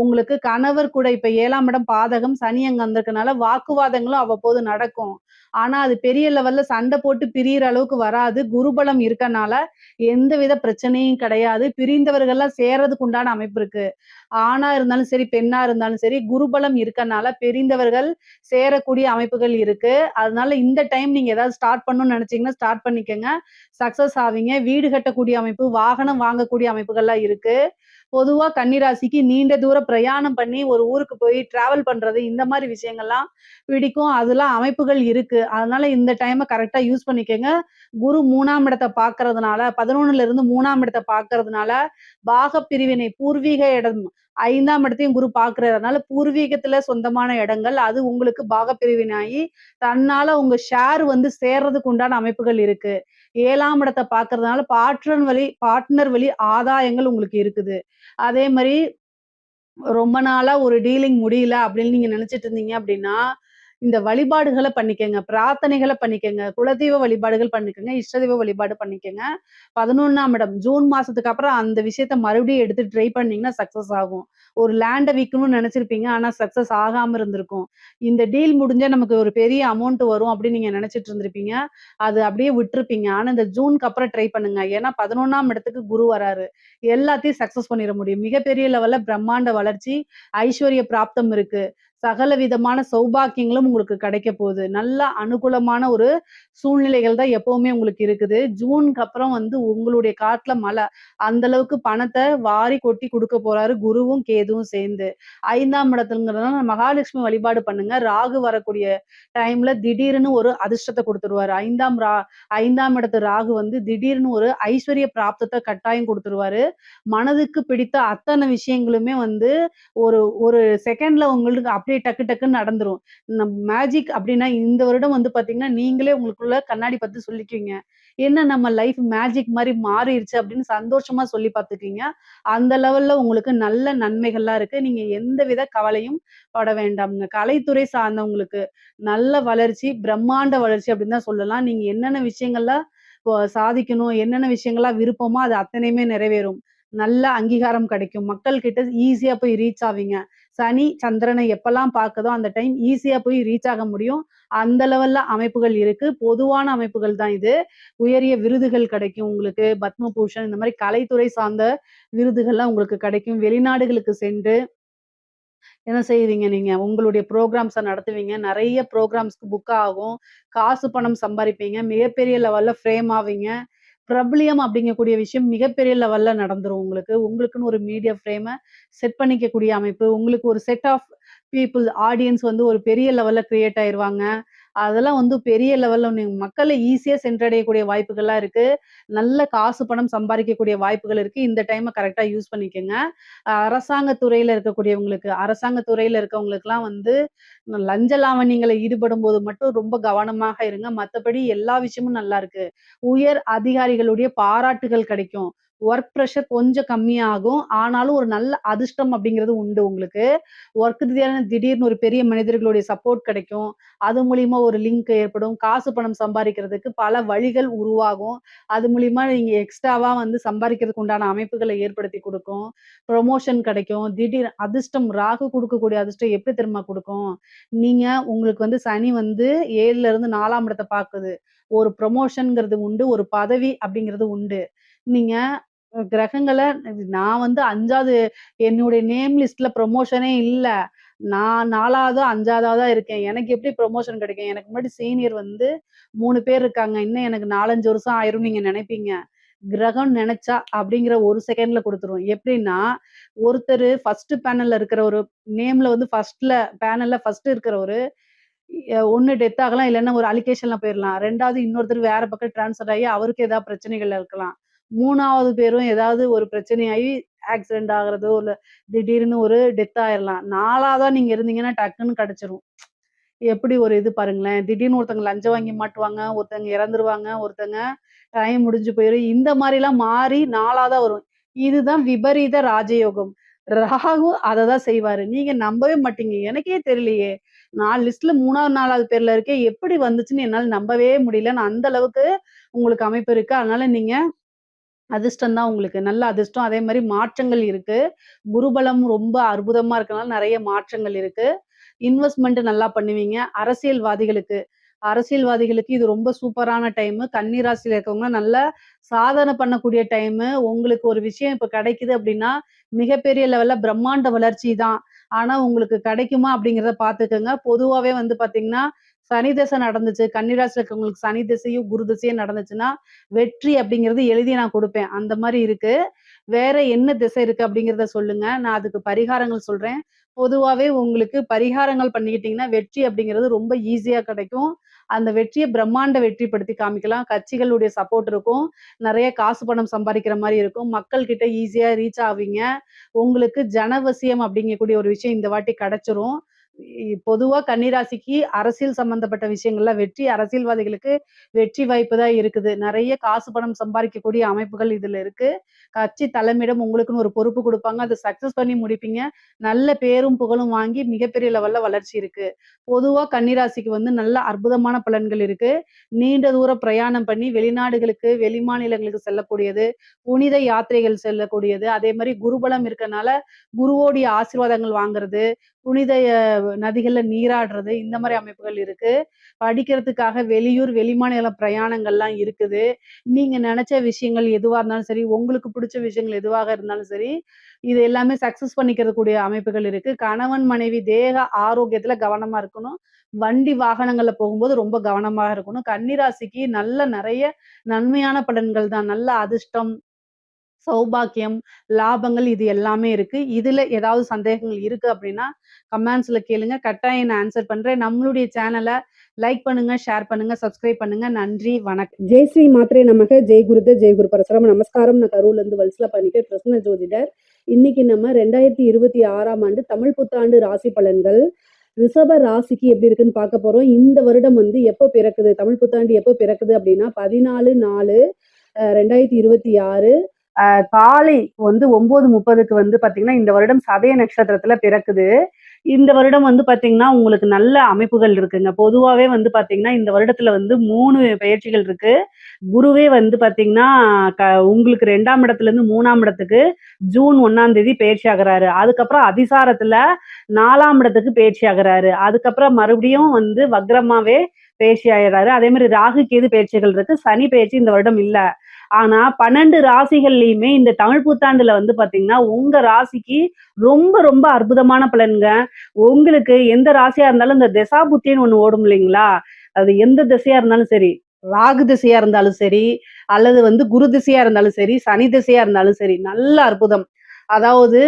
உங்களுக்கு கணவர் கூட இப்ப 7ஆம் இடம் பாதகம், சனி அங்க வந்திருக்கனால வாக்குவாதங்களும் அவ்வப்போது நடக்கும். ஆனா, அது பெரிய லெவல்ல சண்டை போட்டு பிரியிற அளவுக்கு வராது. குருபலம் இருக்கனால, எந்தவித பிரச்சனையும் கிடையாது. பிரிந்தவர்கள்லாம் சேர்றதுக்கு உண்டான அமைப்பு இருக்கு. ஆணா இருந்தாலும் சரி, பெண்ணா இருந்தாலும் சரி, குருபலம் இருக்கனால பிரிந்தவர்கள் சேரக்கூடிய அமைப்புகள் இருக்கு. அதனால இந்த டைம் நீங்க ஏதாவது ஸ்டார்ட் பண்ணணும்னு நெனச்சீங்கன்னா, ஸ்டார்ட் பண்ணிக்கங்க. சக்சஸ் ஆவீங்க. வீடு கட்டக்கூடிய அமைப்பு, வாகனம் வாங்கக்கூடிய அமைப்புகள்லாம் இருக்கு. பொதுவா கன்னி ராசிக்கு நீண்ட தூர பிரயாணம் பண்ணி ஒரு ஊருக்கு போய் டிராவல் பண்றது, இந்த மாரி விஷயங்கள்லாம் பிடிக்கும். அதெல்லாம் அமைப்புகள் இருக்கு. அதனால இந்த டைம கரெக்ட்டா யூஸ் பண்ணிக்கங்க. குரு 3ஆம் இடத்த பார்க்கறதுனால 11ல இருந்து 3ஆம் இடத்த பார்க்கறதுனால, பாகப் பிரிவினை பூர்வீக இடம் 5ஆம் இடத்தையும் குரு பார்க்கிறதுனால, பூர்வீகத்துல சொந்தமான இடங்கள், அது உங்களுக்கு பாகப்பிரிவினையாயி, தன்னால உங்க ஷேர் வந்து சேர்றதுக்கு உண்டான அமைப்புகள் இருக்கு. 7ஆம் இடத்த பார்க்கறதுனால, பார்ட்னர் வழி ஆதாயங்கள் உங்களுக்கு இருக்குது. அதே மாரி ரொம்ப நாளா ஒரு டீலிங் முடியல அப்படின்னு நீங்க நினைச்சிட்டு இருந்தீங்க அப்படின்னா, இந்த வழிபாடுகள பண்ணிக்கங்க. பிரார்த்தனைகள பண்ணிக்கங்க. குலதெய்வ வழிபாடுகள் பண்ணிக்கங்க. இஷ்ட தெய்வ வழிபாடு பண்ணிக்கங்க. 11ஆம் இடம் ஜூன் மாசத்துக்கு அப்புறம் அந்த விஷயத்த மறுபடியும் எடுத்து ட்ரை பண்ணீங்கன்னா சக்சஸ் ஆகும். ஒரு லேண்ட விக்கணும்னு நெனச்சிருப்பீங்க. ஆனா சக்சஸ் ஆகாம இருந்திருக்கும். இந்த டீல் முடிஞ்சா நமக்கு ஒரு பெரிய அமௌண்ட் வரும் அப்படின்னு நீங்க நெனச்சிட்டு இருந்திருப்பீங்க. அது அப்படியே விட்டுருப்பீங்க. ஆனா இந்த ஜூன்க்கு அப்புறம் ட்ரை பண்ணுங்க. ஏன்னா 11ஆம் இடத்துக்கு குரு வராரு. எல்லாத்தையும் சக்சஸ் பண்ணிற முடியும். மிகப்பெரிய லெவல்ல பிரம்மாண்ட வளர்ச்சி, ஐஸ்வர்ய பிராப்தம் இருக்கு. சகல விதமான சௌபாக்கியங்களும் உங்களுக்கு கிடைக்க போகுது. நல்ல அனுகூலமான ஒரு சூழ்நிலைகள் தான் எப்பவுமே உங்களுக்கு இருக்குது. ஜூனுக்கு அப்புறம் வந்து உங்களுடைய காட்டுல மழை. அந்த அளவுக்கு பணத்த வாரி கொட்டி குடுக்க போறாரு குருவும், கேதுவும் சேர்ந்து. 5ஆம் இடத்துலங்கிறதுனால மகாலட்சுமி வழிபாடு பண்ணுங்க. ராகு வரக்கூடிய டைம்ல திடீர்னு ஒரு அதிர்ஷ்டத்த குடுத்துருவாரு. 5ஆம் இடத்து ராகு வந்து திடீர்னு ஒரு ஐஸ்வர்ய பிராப்தத்த கட்டாயம் குடுத்துருவாரு. மனதுக்கு பிடித்த அத்தன விஷயங்களுமே வந்து ஒரு ஒரு செகண்ட்ல உங்களுக்கு அப்படியே டக்கு டக்குன்னு நடந்துரும். மேஜிக் அப்படின்னா இந்த வருடம் வந்து பார்த்தீங்கன்னா, நீங்களே உங்களுக்குள்ள கண்ணாடி பார்த்து சொல்லிக்குவீங்க. என்ன நம்ம லைஃப் மேஜிக் மாரி மாறிருச்சு அப்படின்னு சந்தோஷமா சொல்லி பார்த்துக்குவீங்க. அந்த லெவல்ல உங்களுக்கு நல்ல நன்மைகள்லாம் இருக்கு. நீங்க எந்தவித கவலையும் பட வேண்டாம்ங்க. கலைத்துறை சார்ந்தவங்களுக்கு நல்ல வளர்ச்சி, பிரம்மாண்ட வளர்ச்சி அப்படின்னு தான் சொல்லலாம். நீங்க என்னென்ன விஷயங்கள்லாம் சாதிக்கணும், என்னென்ன விஷயங்கள்லாம் விருப்பமோ அது அத்தனையுமே நிறைவேறும். நல்ல அங்கீகாரம் கிடைக்கும். மக்கள் கிட்ட ஈஸியா போய் ரீச் ஆவீங்க. சனி, சந்திரனை எப்பலாம் பாக்குதோ அந்த டைம் ஈஸியா போய் ரீச் ஆக முடியும். அந்த லெவல்ல அமைப்புகள் இருக்கு. பொதுவான அமைப்புகள் தான் இது. உயரிய விருதுகள் கிடைக்கும் உங்களுக்கு. பத்மபூஷன் இந்த மாரி கலைத்துறை சார்ந்த விருதுகள்லாம் உங்களுக்கு கிடைக்கும். வெளிநாடுகளுக்கு சென்று என்ன செய்வீங்க நீங்க? உங்களுடைய புரோகிராம்ஸ நடத்துவீங்க. நெறைய புரோகிராம்ஸ்க்கு புக் ஆகும். காசு பணம் சம்பாரிப்பீங்க. மிகப்பெரிய லெவல்ல ஃபேம் ஆவீங்க. பிரபலியம் அப்படிங்கக்கூடிய விஷயம் மிகப்பெரிய லெவல்ல நடந்துரும் உங்களுக்கு. உங்களுக்குன்னு ஒரு மீடியா ஃப்ரேம செட் பண்ணிக்கக்கூடிய அமைப்பு. உங்களுக்கு ஒரு செட் ஆஃப் பீப்பிள் ஆடியன்ஸ் வந்து ஒரு பெரிய லெவல்ல கிரியேட் ஆயிருவாங்க. அதெல்லாம் வந்து பெரிய லெவல்ல நீங்க மக்கள ஈஸியா சென்றடையக்கூடிய வாய்ப்புகள்லாம் இருக்கு. நல்ல காசு பணம் சம்பாரிக்கக்கூடிய வாய்ப்புகள் இருக்கு. இந்த டைம கரெக்ட்டா யூஸ் பண்ணிக்கங்க. அரசாங்க துறையில இருக்கக்கூடியவங்களுக்கு, அரசாங்க துறையில இருக்கவங்களுக்குலாம் வந்து லஞ்ச லாவண்யங்கள்ல ஈடுபடும்போது மட்டும் ரொம்ப கவனமாக இருங்க. மத்தபடி எல்லா விஷயமும் நல்லா இருக்கு. உயர் அதிகாரிகளுடைய பாராட்டுகள் கிடைக்கும். ஒர்க் பிரஷர் கொஞ்சம் கம்மியாகும். ஆனாலும் ஒரு நல்ல அதிர்ஷ்டம் அப்படிங்கிறது உண்டு உங்களுக்கு. ஒர்க் ரீதியான திடீர்னு ஒரு பெரிய மனிதர்களுடைய சப்போர்ட் கிடைக்கும். அது மூலியமா ஒரு லிங்க் ஏற்படும். காசு பணம் சம்பாரிக்கிறதுக்கு பல வழிகள் உருவாகும். அது மூலியமா நீங்க எக்ஸ்ட்ராவா வந்து சம்பாரிக்கிறதுக்கு உண்டான அமைப்புகள ஏற்படுத்தி குடுக்கும். ப்ரமோஷன் கிடைக்கும். திடீர் அதிர்ஷ்டம் ராகு குடுக்கக்கூடிய அதிர்ஷ்டம் எப்படி தெரியுமா குடுக்கும்? நீங்க உங்களுக்கு வந்து சனி வந்து 7ல இருந்து 4ஆம் இடத்த பாக்குது. ஒரு ப்ரமோஷன்ங்கிறது உண்டு. ஒரு பதவி அப்படிங்கிறது உண்டு. நீங்க கிரகங்கள நான் வந்து 5வது என்னுடைய நேம் லிஸ்ட்ல ப்ரமோஷனே இல்ல. நான் 4வதோ, 5வதா தான் இருக்கேன். எனக்கு எப்படி ப்ரமோஷன் கிடைக்கும்? எனக்கு முன்னாடி சீனியர் வந்து 3 பேர் இருக்காங்க. இன்னும் எனக்கு 4, 5 வருஷம் ஆயிரும்னு நீங்க நெனைப்பீங்க. கிரகம் நெனச்சா அப்படிங்கிற 1 செகண்ட்ல குடுத்துரும். எப்படின்னா, ஒருத்தரு ஃபர்ஸ்ட் பேனல்ல இருக்கிற ஒரு நேம்ல வந்து பேனல்ல ஃபர்ஸ்ட் இருக்கிறவரு ஒண்ணு டெத் ஆகலாம். இல்லன்னா ஒரு அலிகேஷன்ல போயிரலாம். 2வது இன்னொருத்தர் வேற பக்கம் ட்ரான்ஸ்ஃபர் ஆகி அவருக்கு ஏதாவது பிரச்சனைகள் இருக்கலாம். 3வது பேரும் ஏதாவது ஒரு பிரச்சனையாகி ஆக்சிடென்ட் ஆகுறதோ, இல்ல திடீர்னு ஒரு டெத் ஆயிரலாம். 4வதா நீங்க இருந்தீங்கன்னா டக்குன்னு கிடைச்சிரும். எப்படி ஒரு இது பாருங்களேன். திடீர்னு ஒருத்தங்க லஞ்சம் வாங்கி மாட்டுவாங்க, ஒருத்தங்க இறந்துருவாங்க, ஒருத்தங்க டைம் முடிஞ்சு போயிரும். இந்த மாரிலாம் மாறி 4ஆ தான் வரும். இதுதான் விபரீத ராஜயோகம். ராகு அத தான் செய்வாரு. நீங்க நம்பவே மாட்டீங்க. எனக்கே தெரியலையே! நான் லிஸ்ட்ல 3வது, 4வது பேர்ல இருக்கேன். எப்படி வந்துச்சுன்னு என்னால நம்பவே முடியல. நான் அந்த அளவுக்கு உங்களுக்கு அமைப்பு இருக்கு. அதனால நீங்க அதிர்ஷ்டம் தான் உங்களுக்கு. நல்ல அதிர்ஷ்டம். அதே மாரி மாற்றங்கள் இருக்கு. குருபலம் ரொம்ப அற்புதமா இருக்கனால நெறைய மாற்றங்கள் இருக்கு. இன்வெஸ்ட்மென்ட் நல்லா பண்ணுவீங்க. அரசியல்வாதிகளுக்கு இது ரொம்ப சூப்பரான டைமு. கன்னி ராசியில இருக்கவங்க நல்லா சாதனை பண்ணக்கூடிய டைமு. உங்களுக்கு ஒரு விஷயம் இப்ப கிடைக்குது அப்டின்னா, மிகப்பெரிய லெவல்ல பிரம்மாண்ட வளர்ச்சி தான். ஆனா உங்களுக்கு கிடைக்குமா அப்படிங்கிறத பார்த்துக்கங்க. பொதுவாவே வந்து பார்த்தீங்கன்னா, சனி தசை நடந்துச்சு. கன்னி ராசியில இருக்கவங்களுக்கு சனி திசையும், குரு திசையும் நடந்துச்சுன்னா, வெற்றி அப்படிங்கிறது எழுதி நான் குடுப்பேன். அந்த மாரி இருக்கு. வேற என்ன திசை இருக்கு அப்படிங்கிறத சொல்லுங்க. நான் அதுக்கு பரிகாரங்கள் சொல்றேன். பொதுவாவே உங்களுக்கு பரிகாரங்கள் பண்ணிக்கிட்டீங்கன்னா, வெற்றி அப்படிங்கிறது ரொம்ப ஈஸியா கிடைக்கும். அந்த வெற்றிய பிரம்மாண்ட வெற்றிப்படுத்தி காமிக்கலாம். கட்சிகளுடைய சப்போர்ட் இருக்கும். நெறைய காசு பணம் சம்பாரிக்கிற மாரி இருக்கும். மக்கள் கிட்ட ஈஸியா ரீச் ஆவீங்க. உங்களுக்கு ஜனவசியம் அப்படிங்கக்கூடிய ஒரு விஷயம் இந்த வாட்டி கிடைச்சிரும். பொதுவா கன்னிராசிக்கு அரசியல் சம்பந்தப்பட்ட விஷயங்கள்ல வெற்றி அரசியல்வாதிகளுக்கு வெற்றி வாய்ப்பு தான் இருக்குது. நெறைய காசு பணம் சம்பாரிக்கக்கூடிய அமைப்புகள் இதுல இருக்கு. கட்சி தலைமையிடம் உங்களுக்குன்னு ஒரு பொறுப்பு குடுப்பாங்க. அத சக்சஸ் பண்ணி முடிப்பீங்க. நல்ல பேரும், புகழும் வாங்கி மிகப்பெரிய லெவல்ல வளர்ச்சி இருக்கு. பொதுவா கன்னிராசிக்கு வந்து நல்ல அற்புதமான பலன்கள் இருக்கு. நீண்ட தூர பிரயாணம் பண்ணி வெளிநாடுகளுக்கு, வெளிமாநிலங்களுக்கு செல்லக்கூடியது, புனித யாத்திரைகள் செல்லக்கூடியது, அதே மாரி குருபலம் இருக்கனால குருவோடைய ஆசீர்வாதங்கள் வாங்குறது, புனித நதிகள்ல நீராடுறது, இந்த மாரி அமைப்புகள் இருக்கு. படிக்கிறதுக்காக வெளியூர், வெளிமாநில பிரயாணங்கள்லாம் இருக்குது. நீங்க நெனச்ச விஷயங்கள் எதுவா இருந்தாலும் சரி, உங்களுக்கு பிடிச்ச விஷயங்கள் எதுவாக இருந்தாலும் சரி, இது எல்லாமே சக்சஸ் பண்ணிக்கிறக்கூடிய அமைப்புகள் இருக்கு. கணவன், மனைவி தேக ஆரோக்கியத்துல கவனமா இருக்கணும். வண்டி வாகனங்கள்ல போகும்போது ரொம்ப கவனமா இருக்கணும். கன்னி ராசிக்கு நல்ல நெறைய நன்மையான பலன்கள் தான். நல்ல அதிர்ஷ்டம், சௌபாக்கியம், லாபங்கள் இது எல்லாமே இருக்கு. இதுல ஏதாவது சந்தேகங்கள் இருக்கு அப்படின்னா, கமெண்ட்ஸ்ல கேளுங்க. கட்டாயம் நான் ஆன்சர் பண்றேன். நம்மளுடைய சேனல லைக் பண்ணுங்க, ஷேர் பண்ணுங்க, சப்ஸ்கிரைப் பண்ணுங்க. நன்றி, வணக்கம். ஜெய் ஸ்ரீ மாத்ரே நமக, ஜெய் குருதேவ், ஜெய் குரு பரசுராம். நமஸ்காரம். நான் கரூர்லேருந்து வல்சலா பணிக்கர், பிரசன்ன ஜோதிடர். இன்னைக்கு நம்ம 2026ஆம் ஆண்டு தமிழ் புத்தாண்டு ராசி பலன்கள் ரிஷப ராசிக்கு எப்படி இருக்குன்னு பார்க்க போறோம். இந்த வருடம் வந்து எப்போ பிறக்குது, தமிழ் புத்தாண்டு எப்போ பிறக்குது அப்படின்னா 14/4/2026 காலை வந்து 9:30க்கு வந்து பாத்தீங்கன்னா, இந்த வருடம் சதய நட்சத்திரத்துல பிறக்குது. இந்த வருடம் வந்து பாத்தீங்கன்னா, உங்களுக்கு நல்ல அமைப்புகள் இருக்குங்க. பொதுவாவே வந்து பாத்தீங்கன்னா, இந்த வருடத்துல வந்து 3 பெயர்ச்சிகள் இருக்கு. குருவே வந்து பாத்தீங்கன்னா, க உங்களுக்கு 2ஆம் இடத்துலருந்து 3ஆம் இடத்துக்கு ஜூன் 1ஆம் தேதி பெயர்ச்சி ஆகுறாரு. அதுக்கப்புறம் அதிசாரத்துல 4ஆம் இடத்துக்கு பெயர்ச்சி ஆகுறாரு. அதுக்கப்புறம் மறுபடியும் வந்து வக்ரமாவே பெயர்ச்சி ஆயிடுறாரு. அதே மாரி ராகு, கேது பெயர்ச்சிகள் இருக்கு. சனி பெயர்ச்சி இந்த வருடம் இல்ல. ஆனா 12 ராசிகள்லயுமே இந்த தமிழ் புத்தாண்டுல வந்து பாத்தீங்கன்னா, உங்க ராசிக்கு ரொம்ப ரொம்ப அற்புதமான பலன்ங்க. உங்களுக்கு எந்த ராசியா இருந்தாலும் இந்த திசா புத்தின்னு ஒண்ணு ஓடும் இல்லைங்களா? அது எந்த திசையா இருந்தாலும் சரி, ராகு திசையா இருந்தாலும் சரி, அல்லது வந்து குரு திசையா இருந்தாலும் சரி, சனி திசையா இருந்தாலும் சரி, நல்ல அற்புதம். அதாவது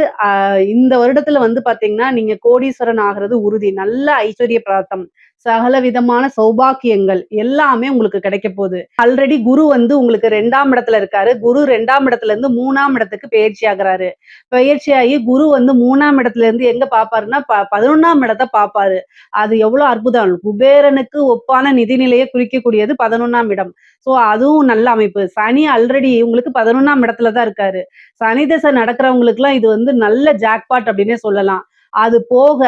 இந்த வருடத்துல வந்து பாத்தீங்கன்னா, நீங்க கோடீஸ்வரன் ஆகுறது உறுதி. நல்ல ஐஸ்வர்ய பிராப்தம். சகல விதமான சௌபாக்கியங்கள் எல்லாமே உங்களுக்கு கிடைக்க போகுது. ஆல்ரெடி குரு வந்து உங்களுக்கு 2ஆம் இடத்துல இருக்காரு. குரு 2ஆம் இடத்துல இருந்து 3ஆம் இடத்துக்கு பெயர்ச்சி ஆகுறாரு. பெயர்ச்சியாகி குரு வந்து 3ஆம் இடத்துல இருந்து எங்க பார்ப்பாருன்னா, 11ஆம் இடத்த பார்ப்பாரு. அது எவ்வளவு அற்புதம். குபேரனுக்கு ஒப்பான நிதிநிலையை குறிக்கக்கூடியது 11ஆம் இடம். சோ அதுவும் நல்ல அமைப்பு. சனி ஆல்ரெடி உங்களுக்கு 11ஆம் இடத்துல தான் இருக்காரு. சனி தசை நடக்கிறவங்களுக்குலாம் இது வந்து நல்ல ஜாக்பாட் அப்படின்னே சொல்லலாம். அது போக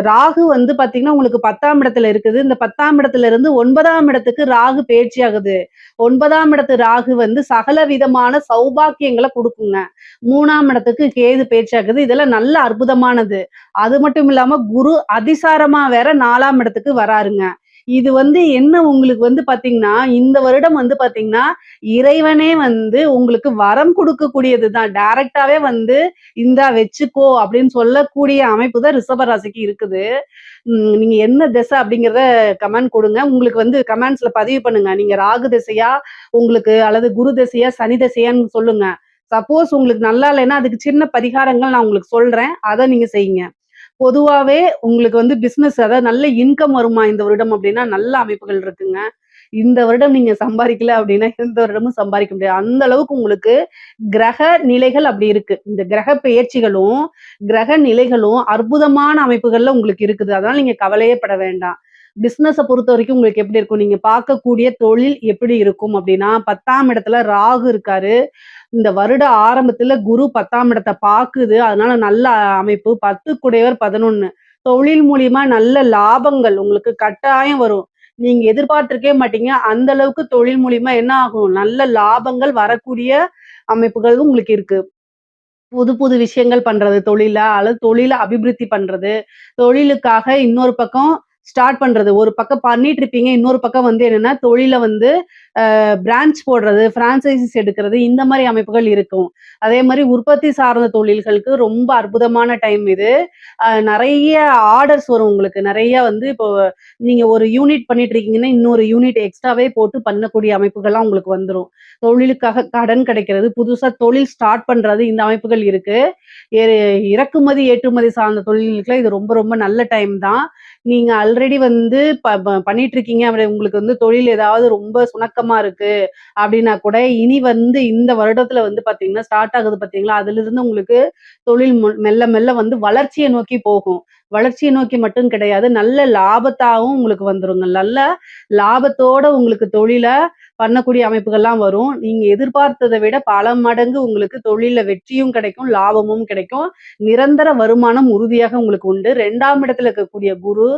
ராகு வந்து பாத்தீங்கன்னா, உங்களுக்கு 10ஆம் இடத்துல இருக்குது. இந்த 10ஆம் இடத்துல இருந்து 9ஆம் இடத்துக்கு ராகு பெயர்ச்சி ஆகுது. 9ஆம் இடத்து ராகு வந்து சகல விதமான சௌபாக்கியங்கள குடுக்குங்க. 3ஆம் இடத்துக்கு கேது பெயர்ச்சி ஆகுது. இதெல்லாம் நல்ல அற்புதமானது. அது மட்டும் இல்லாம குரு அதிசாரமா வேற 4ஆம் இடத்துக்கு வராருங்க. இது வந்து என்ன உங்களுக்கு வந்து பாத்தீங்கன்னா, இந்த வருடம் வந்து பாத்தீங்கன்னா, இறைவனே வந்து உங்களுக்கு வரம் குடுக்கக்கூடியது தான். டைரக்ட்டாவே வந்து இந்தா வச்சுக்கோ அப்படின்னு சொல்லக்கூடிய அமைப்பு தான் ரிஷப ராசிக்கு இருக்குது. நீங்க என்ன திசை அப்படிங்கிறத கமெண்ட் கொடுங்க. உங்களுக்கு வந்து கமெண்ட்ஸ்ல பதிவு பண்ணுங்க. நீங்க ராகு திசையா, உங்களுக்கு அல்லது குரு திசையா, சனி திசையான்னு சொல்லுங்க. சப்போஸ் உங்களுக்கு நல்லா இல்லைன்னா, அதுக்கு சின்ன பரிகாரங்கள் நான் உங்களுக்கு சொல்றேன். அத நீங்க செய்யுங்க. பொதுவாவே உங்களுக்கு வந்து பிசினஸ் அதாவது நல்ல இன்கம் வருமா இந்த வருடம் அப்படின்னா, நல்ல அமைப்புகள் இருக்குங்க. இந்த வருடம் நீங்க சம்பாரிக்கல அப்படின்னா, எந்த வருடமும் சம்பாரிக்க முடியாது. அந்த அளவுக்கு உங்களுக்கு கிரக நிலைகள் அப்படி இருக்கு. இந்த கிரக பெயர்ச்சிகளும், கிரக நிலைகளும் அற்புதமான அமைப்புகள்ல உங்களுக்கு இருக்குது. அதனால நீங்க கவலையே பட வேண்டாம். பிசினஸ பொறுத்தவரைக்கும் உங்களுக்கு எப்படி இருக்கும்? நீங்க பார்க்கக்கூடிய தொழில் எப்படி இருக்கும் அப்படின்னா, 10ஆம் இடத்துல ராகு இருக்காரு. இந்த வருட ஆரம்பத்துல குரு 10ஆம் இடத்த பாக்குது. அதனால நல்ல அமைப்பு. 10 கூடையவர் 11. தொழில் மூலியமா நல்ல லாபங்கள் உங்களுக்கு கட்டாயம் வரும். நீங்க எதிர்பார்த்திருக்கவே மாட்டீங்க. அந்த அளவுக்கு தொழில் மூலியமா என்ன ஆகும்? நல்ல லாபங்கள் வரக்கூடிய அமைப்புகள் உங்களுக்கு இருக்கு. புது புது விஷயங்கள் பண்றது தொழில்ல, அல்லது தொழில அபிவிருத்தி பண்றது, தொழிலுக்காக இன்னொரு பக்கம் ஸ்டார்ட் பண்றது. ஒரு பக்கம் பண்ணிட்டு இருப்பீங்க. இன்னொரு பக்கம் வந்து என்னன்னா, தொழில வந்து பிரான்ச் போடுறது, பிரான்சைசிஸ் எடுக்கிறது, இந்த மாரி அமைப்புகள் இருக்கும். அதே மாரி உற்பத்தி சார்ந்த தொழில்களுக்கு ரொம்ப அற்புதமான டைம் இது. நெறைய ஆர்டர்ஸ் வரும் உங்களுக்கு. நெறைய வந்து இப்போ நீங்க ஒரு யூனிட் பண்ணிட்டு இருக்கீங்கன்னா, இன்னொரு யூனிட் எக்ஸ்ட்ராவே போட்டு பண்ணக்கூடிய அமைப்புகள்லாம் உங்களுக்கு வந்துரும். தொழிலுக்காக கடன் கிடைக்கிறது, புதுசா தொழில் ஸ்டார்ட் பண்றது, இந்த அமைப்புகள் இருக்கு. எ இறக்குமதி, ஏற்றுமதி சார்ந்த தொழில்களுக்குலாம் இது ரொம்ப ரொம்ப நல்ல டைம் தான். நீங்க ஆல்ரெடி வந்து ப ப பண்ணிட்டு இருக்கீங்க. அப்படி உங்களுக்கு வந்து தொழில் ஏதாவது ரொம்ப சுணக்கமா இருக்கு அப்படின்னா கூட, இனி வந்து இந்த வருடத்துல வந்து பார்த்தீங்கன்னா, ஸ்டார்ட் ஆகுது பார்த்தீங்களா? அதிலிருந்து உங்களுக்கு தொழில் மெல்ல மெல்ல வந்து வளர்ச்சிய நோக்கி போகும். வளர்ச்சிய நோக்கி மட்டும் கிடையாது, நல்ல லாபத்தாவும் உங்களுக்கு வந்துருங்க. நல்ல லாபத்தோட உங்களுக்கு தொழில பண்ணக்கூடிய அமைப்புகள்லாம் வரும். நீங்க எதிர்பார்த்தத விட பல மடங்கு உங்களுக்கு தொழில்ல வெற்றியும் கிடைக்கும், லாபமும் கிடைக்கும். நிரந்தர வருமானம் உறுதியாக உங்களுக்கு உண்டு. 2ஆம் இடத்துல இருக்கக்கூடிய குரு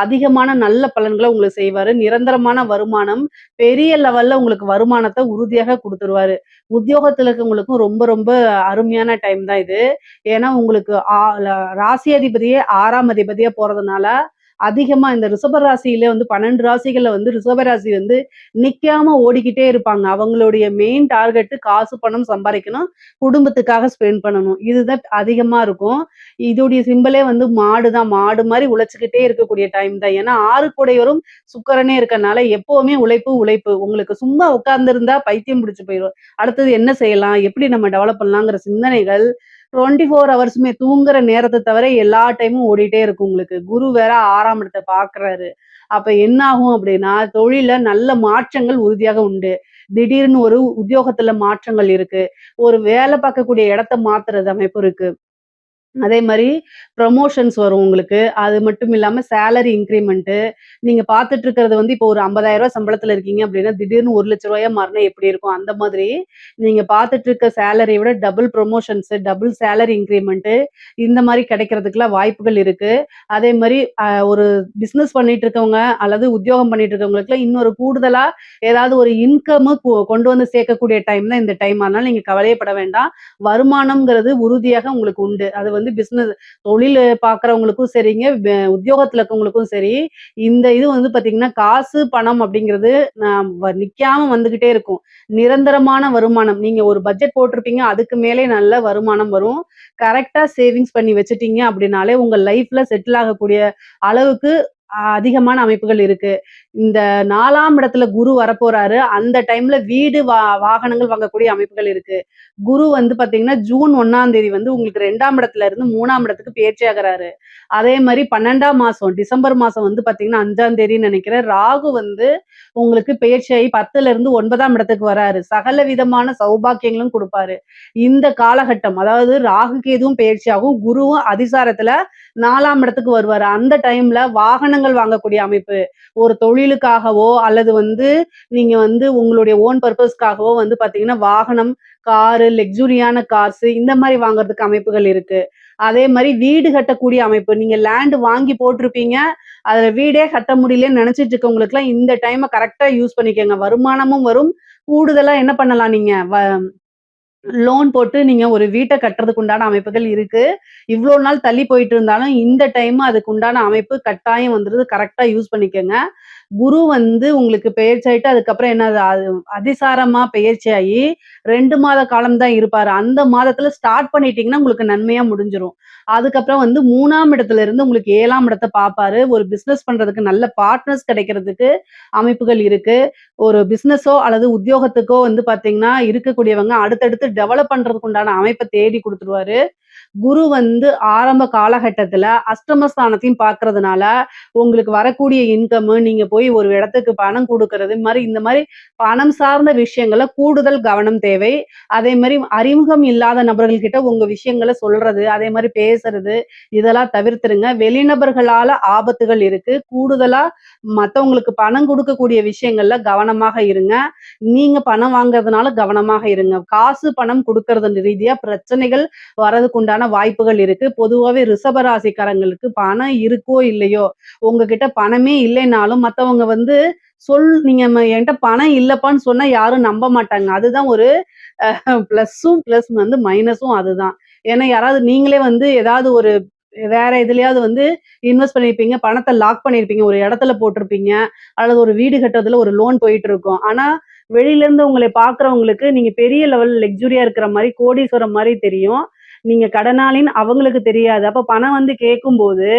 அதிகமான நல்ல பலன்கள உங்களுக்கு செய்வாரு. நிரந்தரமான வருமானம், பெரிய லெவல்ல உங்களுக்கு வருமானத்த உறுதியாக குடுத்துருவாரு. உத்தியோகத்துல இருக்கவங்களுக்கும் ரொம்ப ரொம்ப அருமையான டைம் தான் இது. ஏன்னா உங்களுக்கு ஆ ல ராசி அதிபதியே 6ஆம் அதிபதியா போறதுனால, அதிகமா இந்த ரிஷப ராசியில வந்து 12 ராசிகள்ல வந்து ரிஷப ராசி வந்து நிக்காம ஓடிக்கிட்டே இருப்பாங்க. அவங்களுடைய மெயின் டார்கெட் காசு, பணம் சம்பாரிக்கணும். குடும்பத்துக்காக ஸ்பெண்ட் பண்ணணும். இதுதான் அதிகமா இருக்கும். இதோடைய சிம்பலே வந்து மாடு தான். மாடு மாரி உழைச்சுக்கிட்டே இருக்கக்கூடிய டைம் தான். ஏன்னா 6 கூடையவரும் சுக்கிரனே இருக்கனால எப்பவுமே உழைப்பு, உழைப்பு. உங்களுக்கு சும்மா உட்கார்ந்திருந்தா பைத்தியம் பிடிச்சு போயிரும். அடுத்தது என்ன செய்யலாம்? எப்படி நம்ம டெவலப் பண்ணலாங்கிற சிந்தனைகள் 24 ஹவர்ஸுமே தூங்குற நேரத்த தவிர எல்லா டைமும் ஓடிட்டே இருக்கும் உங்களுக்கு. குரு வேற 6ஆம் இடத்த பார்க்குறாரு. அப்ப என்ன ஆகும் அப்படின்னா, தொழில்ல நல்ல மாற்றங்கள் உறுதியாக உண்டு. திடீர்னு ஒரு உத்தியோகத்துல மாற்றங்கள் இருக்கு. ஒரு வேலை பார்க்கக்கூடிய இடத்த மாத்துறது அமைப்பு இருக்கு. அதே மாரி ப்ரமோஷன்ஸ் வரும் உங்களுக்கு. அது மட்டும் இல்லாம சேலரி இன்கிரிமென்ட்டு. நீங்க பார்த்துட்டு இருக்கிறது வந்து இப்போ ஒரு ரூ. 50,000 சம்பளத்துல இருக்கீங்க அப்படின்னா, திடீர்னு ரூ. 1,00,000 மாறுனா எப்படி இருக்கும்? அந்த மாதிரி நீங்க பார்த்துட்டு இருக்க சேலரிய விட டபுள் ப்ரமோஷன்ஸ், டபுள் சேலரி இன்கிரிமென்ட்டு இந்த மாரி கிடைக்கிறதுக்குலாம் வாய்ப்புகள் இருக்கு. அதே மாரி ஒரு பிசினஸ் பண்ணிட்டு இருக்கவங்க அல்லது உத்தியோகம் பண்ணிட்டு இருக்கவங்களுக்குலாம் இன்னொரு கூடுதலா ஏதாவது ஒரு இன்கம்மு கொண்டு வந்து சேர்க்கக்கூடிய டைம் தான் இந்த டைம். அதனால நீங்க கவலையே பட வேண்டாம். வருமானம்ங்கிறது உறுதியாக உங்களுக்கு உண்டு. அது வந்து பிசினஸ் தொழில் பார்க்குறவங்களுக்கும் சரிங்க, உத்தியோகத்துல இருக்கவங்களுக்கும் சரி, இந்த இது வந்து பார்த்தீங்கன்னா, காசு, பணம் அப்படிங்கிறது நிக்காம வந்துகிட்டே இருக்கும். நிரந்தரமான வருமானம். நீங்க ஒரு பட்ஜெட் போட்டிருப்பீங்க. அதுக்கு மேலே நல்ல வருமானம் வரும். கரெக்ட்டா சேவிங்ஸ் பண்ணி வச்சுட்டீங்க அப்படின்னாலே, உங்க லைஃப்ல செட்டில் ஆகக்கூடிய அளவுக்கு அதிகமான அமைப்புகள் இருக்கு. இந்த 4ஆம் இடத்துல குரு வரப்போறாரு. அந்த டைம்ல வீடு, வாகனங்கள் வாங்கக்கூடிய அமைப்புகள் இருக்கு. குரு வந்து பார்த்தீங்கன்னா, ஜூன் 1ஆம் தேதி வந்து உங்களுக்கு 2ஆம் இடத்துல இருந்து 3ஆம் இடத்துக்கு பெயர்ச்சி ஆகுறாரு. அதே மாரி 12ஆம் மாசம் டிசம்பர் மாசம் வந்து பார்த்தீங்கன்னா, 5ஆம் தேதின்னு நெனைக்கிறேன். ராகு வந்து உங்களுக்கு பெயர்ச்சியாகி 10ல இருந்து 9ஆம் இடத்துக்கு வராரு. சகல விதமான சௌபாக்கியங்களும் குடுப்பாரு. இந்த காலகட்டம் அதாவது ராகு கேதுவும் பெயர்ச்சியாகும். குருவும் அதிசாரத்துல 4ஆம் இடத்துக்கு வருவாரு. அந்த டைம்ல வாகனங்கள் வாங்கக்கூடிய அமைப்பு. ஒரு தொழிலுக்காகவோ, அல்லது வந்து நீங்க வந்து உங்களுடைய ஓன் பர்ப்பஸ்க்காகவோ வந்து பார்த்தீங்கன்னா, வாகனம், காரு, லக்ஸூரியான கார்ஸ் இந்த மாரி வாங்குறதுக்கு அமைப்புகள் இருக்கு. அதே மாரி வீடு கட்டக்கூடிய அமைப்பு. நீங்க லேண்ட் வாங்கி போட்டிருப்பீங்க. அதுல வீடே கட்ட முடியலன்னு நெனச்சிட்டு இருக்கவங்களுக்குலாம் இந்த டைம கரெக்ட்டா யூஸ் பண்ணிக்கங்க. வருமானமும் வரும். கூடுதலா என்ன பண்ணலாம் நீங்க? லோன் போட்டு நீங்க ஒரு வீட்ட கட்டுறதுக்கு உண்டான அமைப்புகள் இருக்கு. இவ்ளோ நாள் தள்ளி போயிட்டு இருந்தாலும், இந்த டைம் அதுக்கு உண்டான அமைப்பு கட்டாயம் வந்துருது. கரெக்ட்டா யூஸ் பண்ணிக்கங்க. குரு வந்து உங்களுக்கு பெயர்ச்சியாயிட்டு, அதுக்கப்புறம் என்னது அதிசாரமா பெயர்ச்சியாயி 2 மாத காலம் தான் இருப்பாரு. அந்த மாதத்துல ஸ்டார்ட் பண்ணிட்டீங்கன்னா, உங்களுக்கு நன்மையா முடிஞ்சிரும். அதுக்கப்புறம் வந்து 3ஆம் இடத்துல இருந்து உங்களுக்கு 7ஆம் இடத்த பார்ப்பாரு. ஒரு பிசினஸ் பண்றதுக்கு நல்ல பார்ட்னர்ஸ் கிடைக்கிறதுக்கு அமைப்புகள் இருக்கு. ஒரு பிசினஸோ அல்லது உத்தியோகத்துக்கோ வந்து பார்த்தீங்கன்னா, இருக்கக்கூடியவங்க அடுத்தடுத்து டெவலப் பண்றதுக்கு உண்டான அமைப்ப தேடி குடுத்துருவாரு. குரு வந்து ஆரம்ப காலகட்டத்துல அஷ்டமஸ்தானத்தையும் பார்க்கறதுனால, உங்களுக்கு வரக்கூடிய இன்கம் நீங்க போய் ஒரு இடத்துக்கு பணம் குடுக்கறது, இந்த மாரி பணம் சார்ந்த விஷயங்கள்ல கூடுதல் கவனம் தேவை. அதே மாரி அறிமுகம் இல்லாத நபர்கள் கிட்ட உங்க விஷயங்கள சொல்றது, அதே மாரி பேசுறது, இதெல்லாம் தவிர்த்துருங்க. வெளிநபர்களால ஆபத்துகள் இருக்கு. கூடுதலா மத்தவங்களுக்கு பணம் குடுக்கக்கூடிய விஷயங்கள்ல கவனமாக இருங்க. நீங்க பணம் வாங்குறதுனால கவனமாக இருங்க. காசு, பணம் குடுக்கறது ரீதியா பிரச்சனைகள் வரதுக்கு உண்டான வாய்ப்புகள் இருக்கு. பொதுவாவே ரிஷப ராசிக்காரங்களுக்கு பணம் இருக்கோ இல்லையோ, உங்ககிட்ட பணமே இல்லைனாலும் மத்தவங்க வந்து நீங்க என்ட்ட பணம் இல்லப்பான்னு சொன்னா யாரும் நம்ப மாட்டாங்க. அதுதான் ஒரு பிளஸ்ஸும் பிளஸ் வந்து மைனஸும் அதுதான். ஏன்னா யாராவது நீங்களே வந்து ஏதாவது ஒரு வேற எதுலயாவது வந்து இன்வெஸ்ட் பண்ணியிருப்பீங்க. பணத்த லாக் பண்ணியிருப்பீங்க. ஒரு இடத்துல போட்டிருப்பீங்க. அல்லது ஒரு வீடு கட்டுறதுல ஒரு லோன் போயிட்டு இருக்கும். ஆனா, வெளியில இருந்து உங்களை பார்க்கிறவங்களுக்கு நீங்க பெரிய லெவல் லக்ஸூரியா இருக்கிற மாரி, கோடீஸ்வரன் மாரி தெரியும். நீங்க கடனாளின்னு அவங்களுக்கு தெரியாது. அப்ப பணம் வந்து கேட்கும்போது,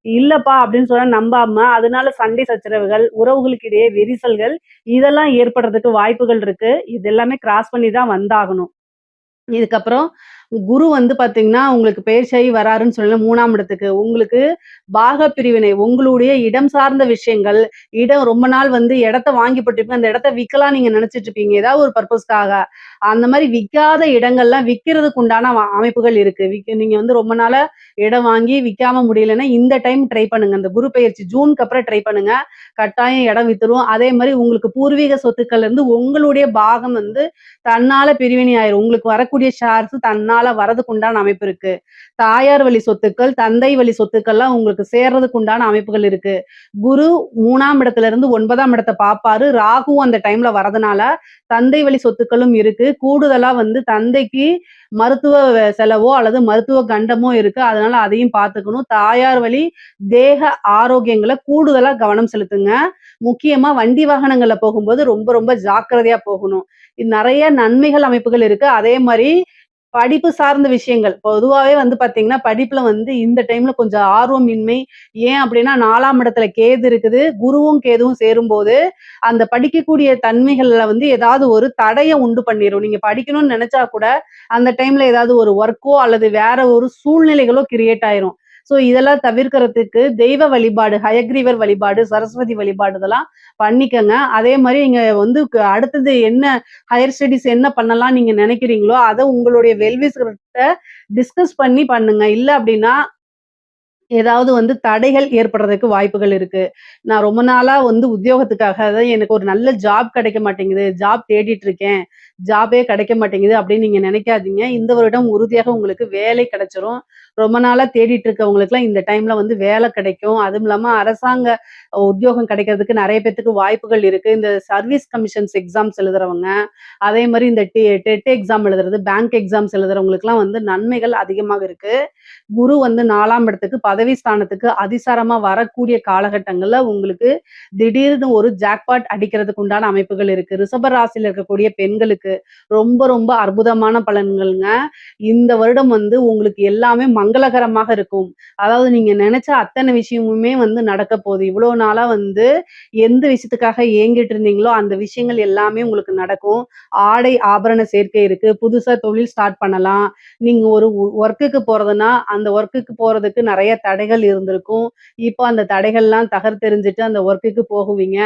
"இல்லப்பா" அப்படின்னு சொன்னா நம்பாம, அதனால சண்டை சச்சரவுகள், உறவுகளுக்கு இடையே விரிசல்கள், இதெல்லாம் ஏற்படுறதுக்கு வாய்ப்புகள் இருக்கு. இது எல்லாமே கிராஸ் பண்ணி தான் வந்தாகணும். இதுக்கப்புறம் குரு வந்து பார்த்தீங்கன்னா, உங்களுக்கு பெயர்ச்சியாகி வராருன்னு சொல்லி 3ஆம் இடத்துக்கு. உங்களுக்கு பாகப்பிரிவினை, உங்களுடைய இடம் சார்ந்த விஷயங்கள், இடம் ரொம்ப நாள் வந்து இடத்த வாங்கி போட்டிருப்பீங்க. அந்த இடத்த விக்கலாம் நீங்க நினைச்சிட்டு இருப்பீங்க. ஏதாவது ஒரு பர்ப்பஸ்க்காக. அந்த மாரி விக்காத இடங்கள்லாம் விக்கிறதுக்கு உண்டான அமைப்புகள் இருக்கு. நீங்க வந்து ரொம்ப நாளா இடம் வாங்கி விக்காம முடியலன்னா, இந்த டைம் ட்ரை பண்ணுங்க. இந்த குரு பெயர்ச்சி ஜூனுக்கு அப்புறம் ட்ரை பண்ணுங்க. கட்டாயம் இடம் வித்துரும். அதே மாரி உங்களுக்கு பூர்வீக சொத்துக்கள்ல இருந்து உங்களுடைய பாகம் வந்து தன்னால பிரிவினை ஆயிரும். உங்களுக்கு வரக்கூடிய ஷேர்ஸ் தன்னால வரதுக்கு உண்டான அமைப்பு இருக்கு. தாயார் வழி சொத்துக்கள், தந்தை வழி சொத்துக்கள்லாம் உங்களுக்கு சேர்றதுக்கு உண்டான அமைப்புகள் இருக்கு. குரு 3ஆம் இடத்துல இருந்து 9ஆம் இடத்த பார்ப்பாரு. ராகுவும் அந்த டைம்ல வரதுனால, தந்தை வழி சொத்துக்களும் இருக்கு. கூடுதலா வந்து தந்தைக்கு மருத்துவ செலவோ அல்லது மருத்துவ கண்டமோ இருக்கு. அதனால அதையும் பார்த்துக்கணும். தாயார் வழி தேக ஆரோக்கியங்கள கூடுதலா கவனம் செலுத்துங்க. முக்கியமா வண்டி வாகனங்கள்ல போகும்போது ரொம்ப ரொம்ப ஜாக்கிரதையா போகணும். நெறைய நன்மைகள் அமைப்புகள் இருக்கு. அதே மாரி படிப்பு சார்ந்த விஷயங்கள். பொதுவாவே வந்து பார்த்தீங்கன்னா, படிப்புல வந்து இந்த டைம்ல கொஞ்சம் ஆர்வமின்மை. ஏன் அப்டின்னா 4ஆம் இடத்துல கேது இருக்குது. குருவும், கேதுவும் சேரும்போது, அந்த படிக்கக்கூடிய தன்மைகள்ல வந்து ஏதாவது ஒரு தடைய உண்டு பண்ணிரும். நீங்க படிக்கணும்னு நெனச்சா கூட, அந்த டைம்ல ஏதாவது ஒரு ஒர்க்கோ அல்லது வேற ஒரு சூழ்நிலைகளோ கிரியேட் ஆயிரும். இதெல்லாம் தவிர்க்கிறதுக்கு தெய்வ வழிபாடு, ஹயக்ரீவர் வழிபாடு, சரஸ்வதி வழிபாடு இதெல்லாம் பண்ணிக்கங்க. அதே மாரி நீங்க வந்து அடுத்தது என்ன ஹையர் ஸ்டடீஸ் என்ன பண்ணலாம்னு நீங்க நினைக்கிறீங்களோ, அத உங்களுடைய வெல்விஷர்ட்ட டிஸ்கஸ் பண்ணி பண்ணுங்க. இல்ல அப்டின்னா, ஏதாவது வந்து தடைகள் ஏற்படுறதுக்கு வாய்ப்புகள் இருக்கு. நான் ரொம்ப நாளா வந்து உத்தியோகத்துக்காக அதான் எனக்கு ஒரு நல்ல ஜாப் கிடைக்க மாட்டேங்குது. ஜாப் தேடிட்டு இருக்கேன். ஜாபே கிடைக்க மாட்டேங்குது அப்படின்னு நீங்க நினைக்காதீங்க. இந்த வருடம் உறுதியாக உங்களுக்கு வேலை கிடைச்சிரும். ரொம்ப நாளா தேடிட்டு இருக்கவங்களுக்குலாம் இந்த டைம்ல வந்து வேலை கிடைக்கும். அதுவும் இல்லாம அரசாங்க உத்தியோகம் கிடைக்கிறதுக்கு நெறைய பேத்துக்கு வாய்ப்புகள் இருக்கு. இந்த சர்வீஸ் கமிஷன்ஸ் எக்ஸாம்ஸ் எழுதுறவங்க, அதே மாரி இந்த டெட் எக்ஸாம் எழுதுறது, பேங்க் எக்ஸாம்ஸ் எழுதுறவங்களுக்குலாம் வந்து நன்மைகள் அதிகமாக இருக்கு. குரு வந்து 4ஆம் இடத்துக்கு பதவி ஸ்தானத்துக்கு அதிசாரமா வரக்கூடிய காலகட்டங்கள்ல உங்களுக்கு திடீர்னு ஒரு ஜாக்பாட் அடிக்கிறதுக்கு உண்டான அமைப்புகள் இருக்கு. ரிஷப ராசியில இருக்கக்கூடிய பெண்களுக்கு ரொம்ப ரொம்ப அற்புதமான பலன்கள்ங்க. இந்த வருடம் வந்து உங்களுக்கு எல்லாமே மங்களகரமாக இருக்கும். அதாவது நீங்க நெனச்ச அத்தன விஷயமுமே வந்து நடக்க போகுது. இவ்வளோ நாளா வந்து எந்த விஷயத்துக்காக ஏங்கிட்டு இருந்தீங்களோ, அந்த விஷயங்கள் எல்லாமே உங்களுக்கு நடக்கும். ஆடை, ஆபரண சேர்க்கை இருக்கு. புதுசா தொழில் ஸ்டார்ட் பண்ணலாம். நீங்க ஒரு ஒர்க்குக்கு போறதுன்னா, அந்த ஒர்க்குக்கு போறதுக்கு நெறைய தடைகள் இருந்திருக்கும். இப்போ அந்த தடைகள்லாம் தகர்த்தெறிஞ்சுட்டு அந்த ஒர்க்குக்கு போகுவீங்க.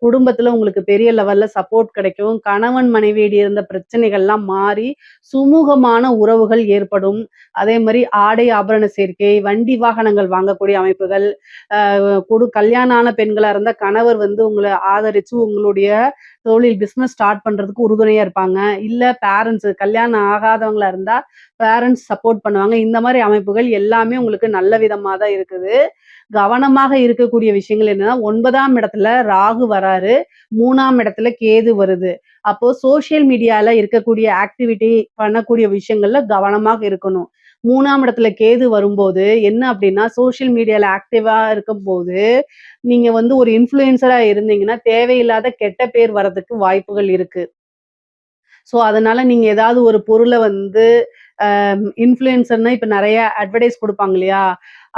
குடும்பத்துல உங்களுக்கு பெரிய லெவல்ல சப்போர்ட் கிடைக்கும். கணவன் மனைவியிடையே இருந்த பிரச்சனைகள்லாம் மாறி, சுமூகமான உறவுகள் ஏற்படும். அதே மாரி ஆடை, ஆபரண சேர்க்கை, வண்டி வாகனங்கள் வாங்கக்கூடிய அமைப்புகள், அ கல்யாணம் ஆன பெண்களா இருந்தா கணவர் வந்து உங்கள ஆதரிச்சு உங்களுடைய தொழில் பிசினஸ் ஸ்டார்ட் பண்றதுக்கு உறுதுணையா இருப்பாங்க. இல்ல பேரண்ட்ஸ் கல்யாணம் ஆகாதவங்களா இருந்தா, பேரண்ட்ஸ் சப்போர்ட் பண்ணுவாங்க. இந்த மாரி அமைப்புகள் எல்லாமே உங்களுக்கு நல்ல விதமா தான் இருக்குது. கவனமாக இருக்கக்கூடிய விஷயங்கள் என்னன்னா, 9ஆம் இடத்துல ராகு வராரு. 3ஆம் இடத்துல கேது வருது. அப்போ சோசியல் மீடியால இருக்கக்கூடிய ஆக்டிவிட்டி பண்ணக்கூடிய விஷயங்கள்ல கவனமாக இருக்கணும். 3ஆம் இடத்துல கேது வரும்போது என்ன அப்டின்னா, சோசியல் மீடியால ஆக்டிவா இருக்கும்போது, நீங்க வந்து ஒரு இன்ஃப்ளூயன்சரா இருந்தீங்கன்னா, தேவையில்லாத கெட்ட பேர் வரதுக்கு வாய்ப்புகள் இருக்கு. அதனால நீங்க ஏதாவது ஒரு பொருள வந்து இன்ஃப்ளூயன்சர்னா இப்ப நெறைய அட்வர்டைஸ் குடுப்பாங்க இல்லையா?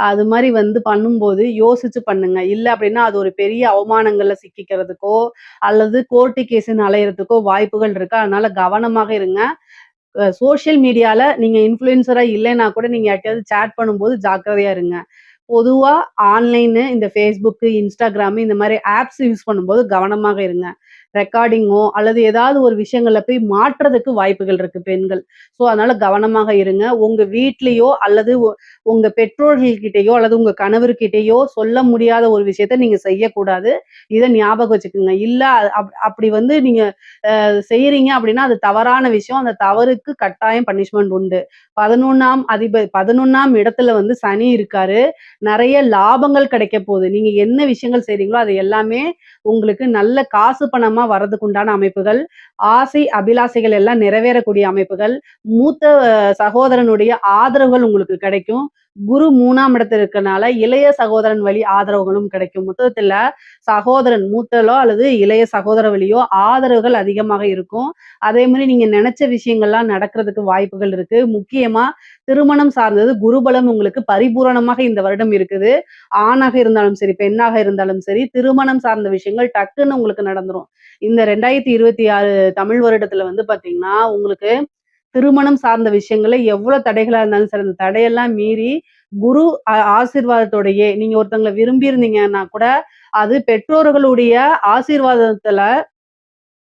அது மாரி வந்து பண்ணும்போது யோசிச்சு பண்ணுங்க. இல்ல அப்டின்னா, அது ஒரு பெரிய அவமானங்கள்ல சிக்கிக்கிறதுக்கோ, அல்லது கோர்ட்டு கேஸ்ன்னு அலையறதுக்கோ வாய்ப்புகள் இருக்கு. அதனால கவனமாக இருங்க. சோசியல் மீடியால நீங்க இன்ஃப்ளூயன்சரா இல்லைன்னா கூட நீங்க யார்ட்டயாவது சாட் பண்ணும்போது ஜாக்கிரதையா இருங்க. பொதுவா ஆன்லைனு இந்த Facebook, Instagram இந்த மாரி ஆப்ஸ் யூஸ் பண்ணும்போது கவனமாக இருங்க. ரெக்கார்டிங்கோ அல்லது ஏதாவது ஒரு விஷயங்கள்ல போய் மாட்றதுக்கு வாய்ப்புகள் இருக்கு பெண்கள். ஸோ அதனால கவனமாக இருங்க. உங்க வீட்லயோ அல்லது உங்க பெற்றோர்கள் கிட்டயோ அல்லது உங்க கணவர்கிட்டயோ சொல்ல முடியாத ஒரு விஷயத்த நீங்க செய்யக்கூடாது. இத ஞாபகம் வச்சுக்கங்க. இல்ல அப்படி வந்து நீங்க செய்றீங்க அப்படின்னா, அது தவறான விஷயம். அந்த தவறுக்கு கட்டாயம் பனிஷ்மென்ட் உண்டு. 11ஆம் இடத்துல வந்து சனி இருக்காரு. நெறைய லாபங்கள் கிடைக்க போகுது. நீங்க என்ன விஷயங்கள் செய்றீங்களோ, அது எல்லாமே உங்களுக்கு நல்ல காசு பணமா வர்றதுக்கு உண்டான அமைப்புகள், ஆசை, அபிலாசைகள் எல்லாம் நிறைவேறக்கூடிய அமைப்புகள், மூத்த சகோதரனுடைய ஆதரவுகள் உங்களுக்கு கிடைக்கும். குரு 3ஆம் இடத்துல இருக்கனால, இளைய சகோதரன் வழி ஆதரவுகளும் கிடைக்கும். மொத்தத்துல சகோதரன் மூத்தலோ அல்லது இளைய சகோதர வழியோ ஆதரவுகள் அதிகமாக இருக்கும். அதே மாரி நீங்க நெனச்ச விஷயங்கள்லாம் நடக்கிறதுக்கு வாய்ப்புகள் இருக்கு. முக்கியமா திருமணம் சார்ந்தது குருபலம் உங்களுக்கு பரிபூரணமாக இந்த வருடம் இருக்குது. ஆணாக இருந்தாலும் சரி, பெண்ணாக இருந்தாலும் சரி, திருமணம் சார்ந்த விஷயங்கள் டக்குன்னு உங்களுக்கு நடந்துரும். இந்த 2026 தமிழ் வருடத்துல வந்து பாத்தீங்கன்னா, உங்களுக்கு திருமணம் சார்ந்த விஷயங்கள்ல எவ்வளோ தடைகளா இருந்தாலும் சரி, அந்த தடையெல்லாம் மீறி குரு ஆசீர்வாதத்தோடயே நீங்க ஒருத்தங்கள விரும்பியிருந்தீங்கன்னா கூட, அது பெற்றோர்களுடைய ஆசீர்வாதத்துல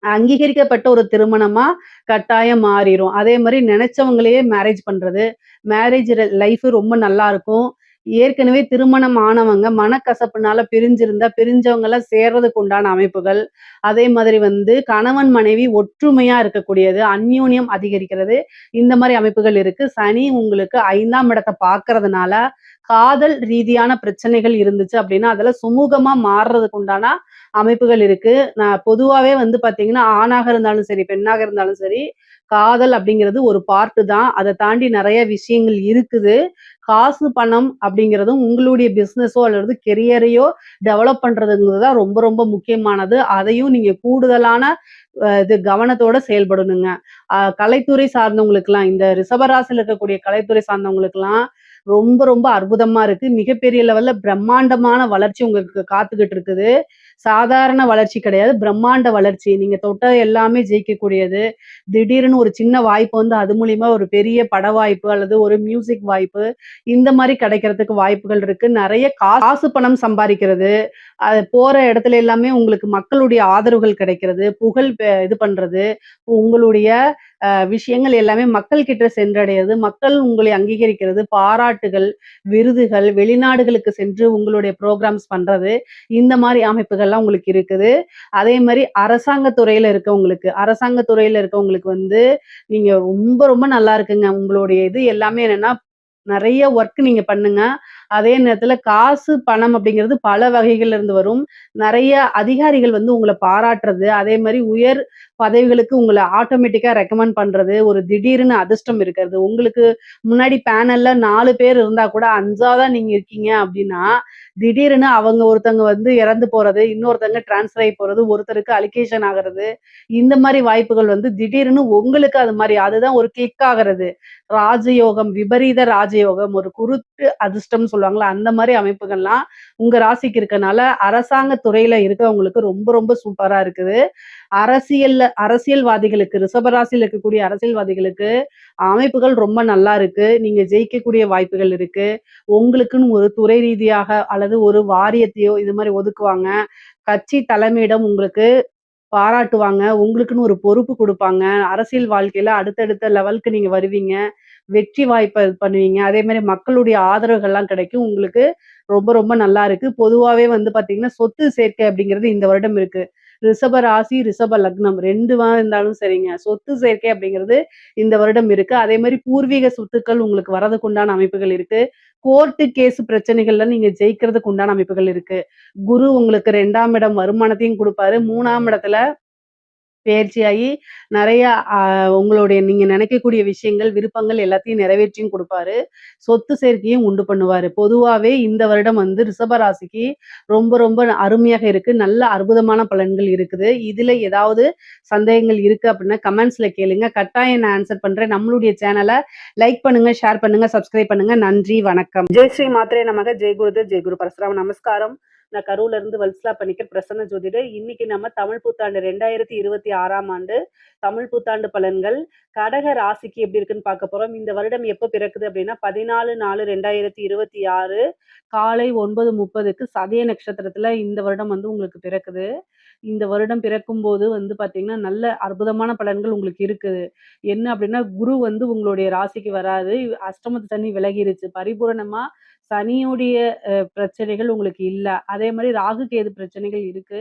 அங்கீகரிக்கப்பட்ட ஒரு திருமணமா கட்டாயம் மாறிரும். அதே மாரி நெனச்சவங்களையே மேரேஜ் பண்றது. மேரேஜ் லைஃப் ரொம்ப நல்லா இருக்கும். ஏற்கனவே திருமணம் ஆனவங்க மனக்கசப்புனால பிரிஞ்சிருந்தா, பிரிஞ்சவங்கலாம் சேர்றதுக்கு உண்டான அமைப்புகள். அதே மாதிரி வந்து கணவன், மனைவி ஒற்றுமையா இருக்கக்கூடியது, அந்யோன்யம் அதிகரிக்கிறது. இந்த மாரி அமைப்புகள் இருக்கு. சனி உங்களுக்கு 5ஆம் இடத்த பார்க்கறதுனால, காதல் ரீதியான பிரச்சனைகள் இருந்துச்சு அப்படின்னா, அதெல்லாம் சுமூகமா மாறுறதுக்கு உண்டான அமைப்புகள் இருக்கு. நான் பொதுவாவே வந்து பார்த்தீங்கன்னா, ஆணாக இருந்தாலும் சரி, பெண்ணாக இருந்தாலும் சரி, காதல் அப்படிங்கிறது ஒரு பார்ட்டு தான். அத தாண்டி நெறைய விஷயங்கள் இருக்குது. காசு, பணம் அப்படிங்கிறதும் உங்களுடைய பிசினஸோ அல்லது கெரியரையோ டெவலப் பண்றதுங்கிறது தான் ரொம்ப ரொம்ப முக்கியமானது. அதையும் நீங்க கூடுதலான இது கவனத்தோட செயல்படணுங்க. கலைத்துறை சார்ந்தவங்களுக்குலாம் இந்த ரிஷபராசியில இருக்கக்கூடிய கலைத்துறை சார்ந்தவங்களுக்குலாம் ரொம்ப ரொம்ப அற்புதமா இருக்கு. மிகப்பெரிய லெவல்ல பிரம்மாண்டமான வளர்ச்சி உங்களுக்கு காத்துக்கிட்டு இருக்குது. சாதாரண வளர்ச்சி கிடையாது. பிரம்மாண்ட வளர்ச்சி. நீங்க தொட்ட எல்லாமே ஜெயிக்கக்கூடியது. திடீர்னு ஒரு சின்ன வாய்ப்பு வந்து அது மூலியமா ஒரு பெரிய பட வாய்ப்பு அல்லது ஒரு மியூசிக் வாய்ப்பு, இந்த மாரி கிடைக்கிறதுக்கு வாய்ப்புகள் இருக்கு. நெறைய காசு பணம் சம்பாரிக்கிறது. அது போற இடத்துல எல்லாமே உங்களுக்கு மக்களுடைய ஆதரவுகள் கிடைக்கிறது. புகழ் இது பண்றது. உங்களுடைய விஷயங்கள் எல்லாமே மக்கள் கிட்ட சென்றடையது. மக்கள் உங்களை அங்கீகரிக்கிறது. பாராட்டுகள், விருதுகள், வெளிநாடுகளுக்கு சென்று உங்களுடைய புரோகிராம்ஸ் பண்றது. இந்த மாரி அமைப்புகள்லாம் உங்களுக்கு இருக்குது. அதே மாரி அரசாங்க துறையில இருக்கவங்களுக்கு வந்து, நீங்க ரொம்ப ரொம்ப நல்லா இருக்குங்க. உங்களுடைய இது எல்லாமே என்னன்னா, நெறைய ஒர்க் நீங்க பண்ணுங்க. அதே நேரத்துல காசு, பணம் அப்படிங்கிறது பல வகைகள்ல இருந்து வரும். நெறைய அதிகாரிகள் வந்து உங்கள பாராட்டுறது, அதே மாரி உயர் பதவிகளுக்கு உங்கள ஆட்டோமேட்டிக்கா ரெக்கமெண்ட் பண்றது, ஒரு திடீர்னு அதிர்ஷ்டம் இருக்கிறது. உங்களுக்கு முன்னாடி பேனல்ல 4 பேர் இருந்தா கூட 5ஆவதா நீங்க இருக்கீங்க அப்படின்னா, திடீர்னு அவங்க ஒருத்தவங்க வந்து இறந்து போறது, இன்னொருத்தவங்க ட்ரான்ஸ்ஃபர் ஆயி போறது, ஒருத்தருக்கு அலிகேஷன் ஆகுறது, இந்த மாரி வாய்ப்புகள் வந்து திடீர்னு உங்களுக்கு அது மாரி அதுதான் ஒரு கிளிக் ஆகுறது. ராஜயோகம், விபரீத ராஜயோகம், ஒரு குருட்டு அதிர்ஷ்டம்னு சொல்லுவாங்கல்ல, அந்த மாரி அமைப்புகள்லாம் உங்க ராசிக்கு இருக்கனால, அரசாங்க துறையில இருக்கவங்களுக்கு ரொம்ப ரொம்ப சூப்பரா இருக்குது. அரசியல்வாதிகளுக்கு ரிஷப ராசியில இருக்கக்கூடிய அரசியல்வாதிகளுக்கு அமைப்புகள் ரொம்ப நல்லா இருக்கு. நீங்க ஜெயிக்கக்கூடிய வாய்ப்புகள் இருக்கு. உங்களுக்குன்னு ஒரு துறை ரீதியாக அல்லது ஒரு வாரியத்தையோ இது மாரி ஒதுக்குவாங்க. கட்சி தலைமையிடம் உங்களுக்கு பாராட்டுவாங்க. உங்களுக்குன்னு ஒரு பொறுப்பு குடுப்பாங்க. அரசியல் வாழ்க்கையில அடுத்தடுத்த லெவலுக்கு நீங்க வருவீங்க. வெற்றி வாய்ப்ப இது பண்ணுவீங்க. அதே மாரி மக்களுடைய ஆதரவுகள்லாம் கிடைக்கும். உங்களுக்கு ரொம்ப ரொம்ப நல்லா இருக்கு. பொதுவாவே வந்து பார்த்தீங்கன்னா, சொத்து சேர்க்கை அப்படிங்கிறது இந்த வருடம் இருக்கு. ரிஷப ராசி, ரிஷப லக்னம் 2வா இருந்தாலும் சரிங்க. சொத்து சேர்க்கை அப்படிங்கிறது இந்த வருடம் இருக்கு. அதே மாரி பூர்வீக சொத்துக்கள் உங்களுக்கு வரதுக்கு உண்டான அமைப்புகள் இருக்கு. கோர்ட்டு கேஸ் பிரச்சனைகள்ல நீங்க ஜெயிக்கிறதுக்கு உண்டான அமைப்புகள் இருக்கு. குரு உங்களுக்கு 2ஆம் இடம் வருமானத்தையும் குடுப்பாரு. 3ஆம் இடத்துல பெயர்ச்சியாகி நெறைய அ உங்களுடைய நீங்க நினைக்கக்கூடிய விஷயங்கள், விருப்பங்கள் எல்லாத்தையும் நிறைவேற்றியும் குடுப்பாரு. சொத்து சேர்க்கையும் உண்டு பண்ணுவாரு. பொதுவாவே இந்த வருடம் வந்து ரிஷப ராசிக்கு ரொம்ப ரொம்ப அருமையாக இருக்கு. நல்ல அற்புதமான பலன்கள் இருக்குது. இதுல ஏதாவது சந்தேகங்கள் இருக்கு அப்டின்னா கமெண்ட்ஸ்ல கேளுங்க. கட்டாயம் நான் ஆன்சர் பண்றேன். நம்மளுடைய சேனல லைக் பண்ணுங்க, ஷேர் பண்ணுங்க, சப்ஸ்கிரைப் பண்ணுங்க. நன்றி, வணக்கம். ஜெய் ஸ்ரீ மாத்ரே நமக. ஜெய் குருதேவ், ஜெய் குரு பரசுராம். நமஸ்காரம். நான் கரூர்ல இருந்து வல்சலா பணிக்கர் பிரசன்ன ஜோதிடர். இன்னைக்கு நம்ம தமிழ் புத்தாண்டு 2026ஆம் ஆண்டு தமிழ் புத்தாண்டு பலன்கள் கடக ராசிக்கு எப்படி இருக்குன்னு பார்க்க போறோம். இந்த வருடம் எப்ப பிறக்குது அப்படின்னா 14/4/2026 காலை 9:30க்கு சதய நட்சத்திரத்துல இந்த வருடம் வந்து உங்களுக்கு பிறக்குது. இந்த வருடம் பிறக்கும்போது வந்து பார்த்தீங்கன்னா, நல்ல அற்புதமான பலன்கள் உங்களுக்கு இருக்குது. என்ன அப்படின்னா, குரு வந்து உங்களுடைய ராசிக்கு வராது. அஷ்டமத்து சனி விலகிருச்சு. பரிபூரணமா சனியுடைய பிரச்சனைகள் உங்களுக்கு இல்ல. அதே மாரி ராகு, கேது பிரச்சனைகள் இருக்கு.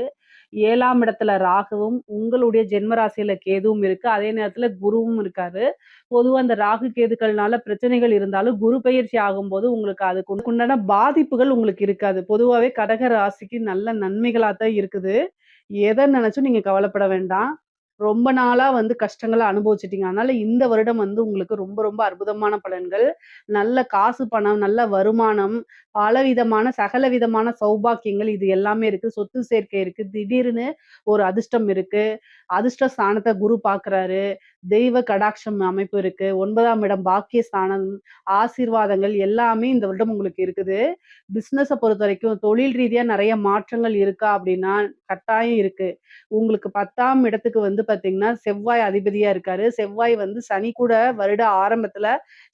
7ஆம் இடத்துல ராகுவும், உங்களுடைய ஜென்ம ராசியில கேதுவும் இருக்கு. அதே நேரத்துல குருவும் இருக்காரு. பொதுவா அந்த ராகு, கேதுக்கள்னால பிரச்சனைகள் இருந்தாலும், குரு பெயர்ச்சி ஆகும்போது உங்களுக்கு அதுக்கு உண்டான பாதிப்புகள் உங்களுக்கு இருக்காது. பொதுவாவே கடக ராசிக்கு நல்ல நன்மைகளா தான் இருக்குது. எத நெனச்சும் நீங்க கவலைப்பட வேண்டாம். ரொம்ப நாளா வந்து கஷ்டங்கள அனுபவிச்சுட்டீங்க. அதனால இந்த வருடம் வந்து உங்களுக்கு ரொம்ப ரொம்ப அற்புதமான பலன்கள். நல்ல காசு, பணம், நல்ல வருமானம், பலவிதமான சகல விதமான சௌபாக்கியங்கள் இது எல்லாமே இருக்கு. சொத்து சேர்க்கை இருக்கு. திடீர்னு ஒரு அதிர்ஷ்டம் இருக்கு. அதிர்ஷ்ட ஸ்தானத்த குரு பார்க்குறாரு. தெய்வ கடாட்சம் அமைப்பு இருக்கு. 9ஆம் இடம் பாக்கியஸ்தானம், ஆசீர்வாதங்கள் எல்லாமே இந்த வருடம் உங்களுக்கு இருக்குது. பிசினஸ பொறுத்தவரைக்கும் தொழில் ரீதியா நெறைய மாற்றங்கள் இருக்கா அப்படின்னா, கட்டாயம் இருக்கு. உங்களுக்கு 10ஆம் இடத்துக்கு வந்து பார்த்தீங்கன்னா, செவ்வாய் அதிபதியா இருக்காரு. செவ்வாய் வந்து சனி கூட வருட ஆரம்பத்துல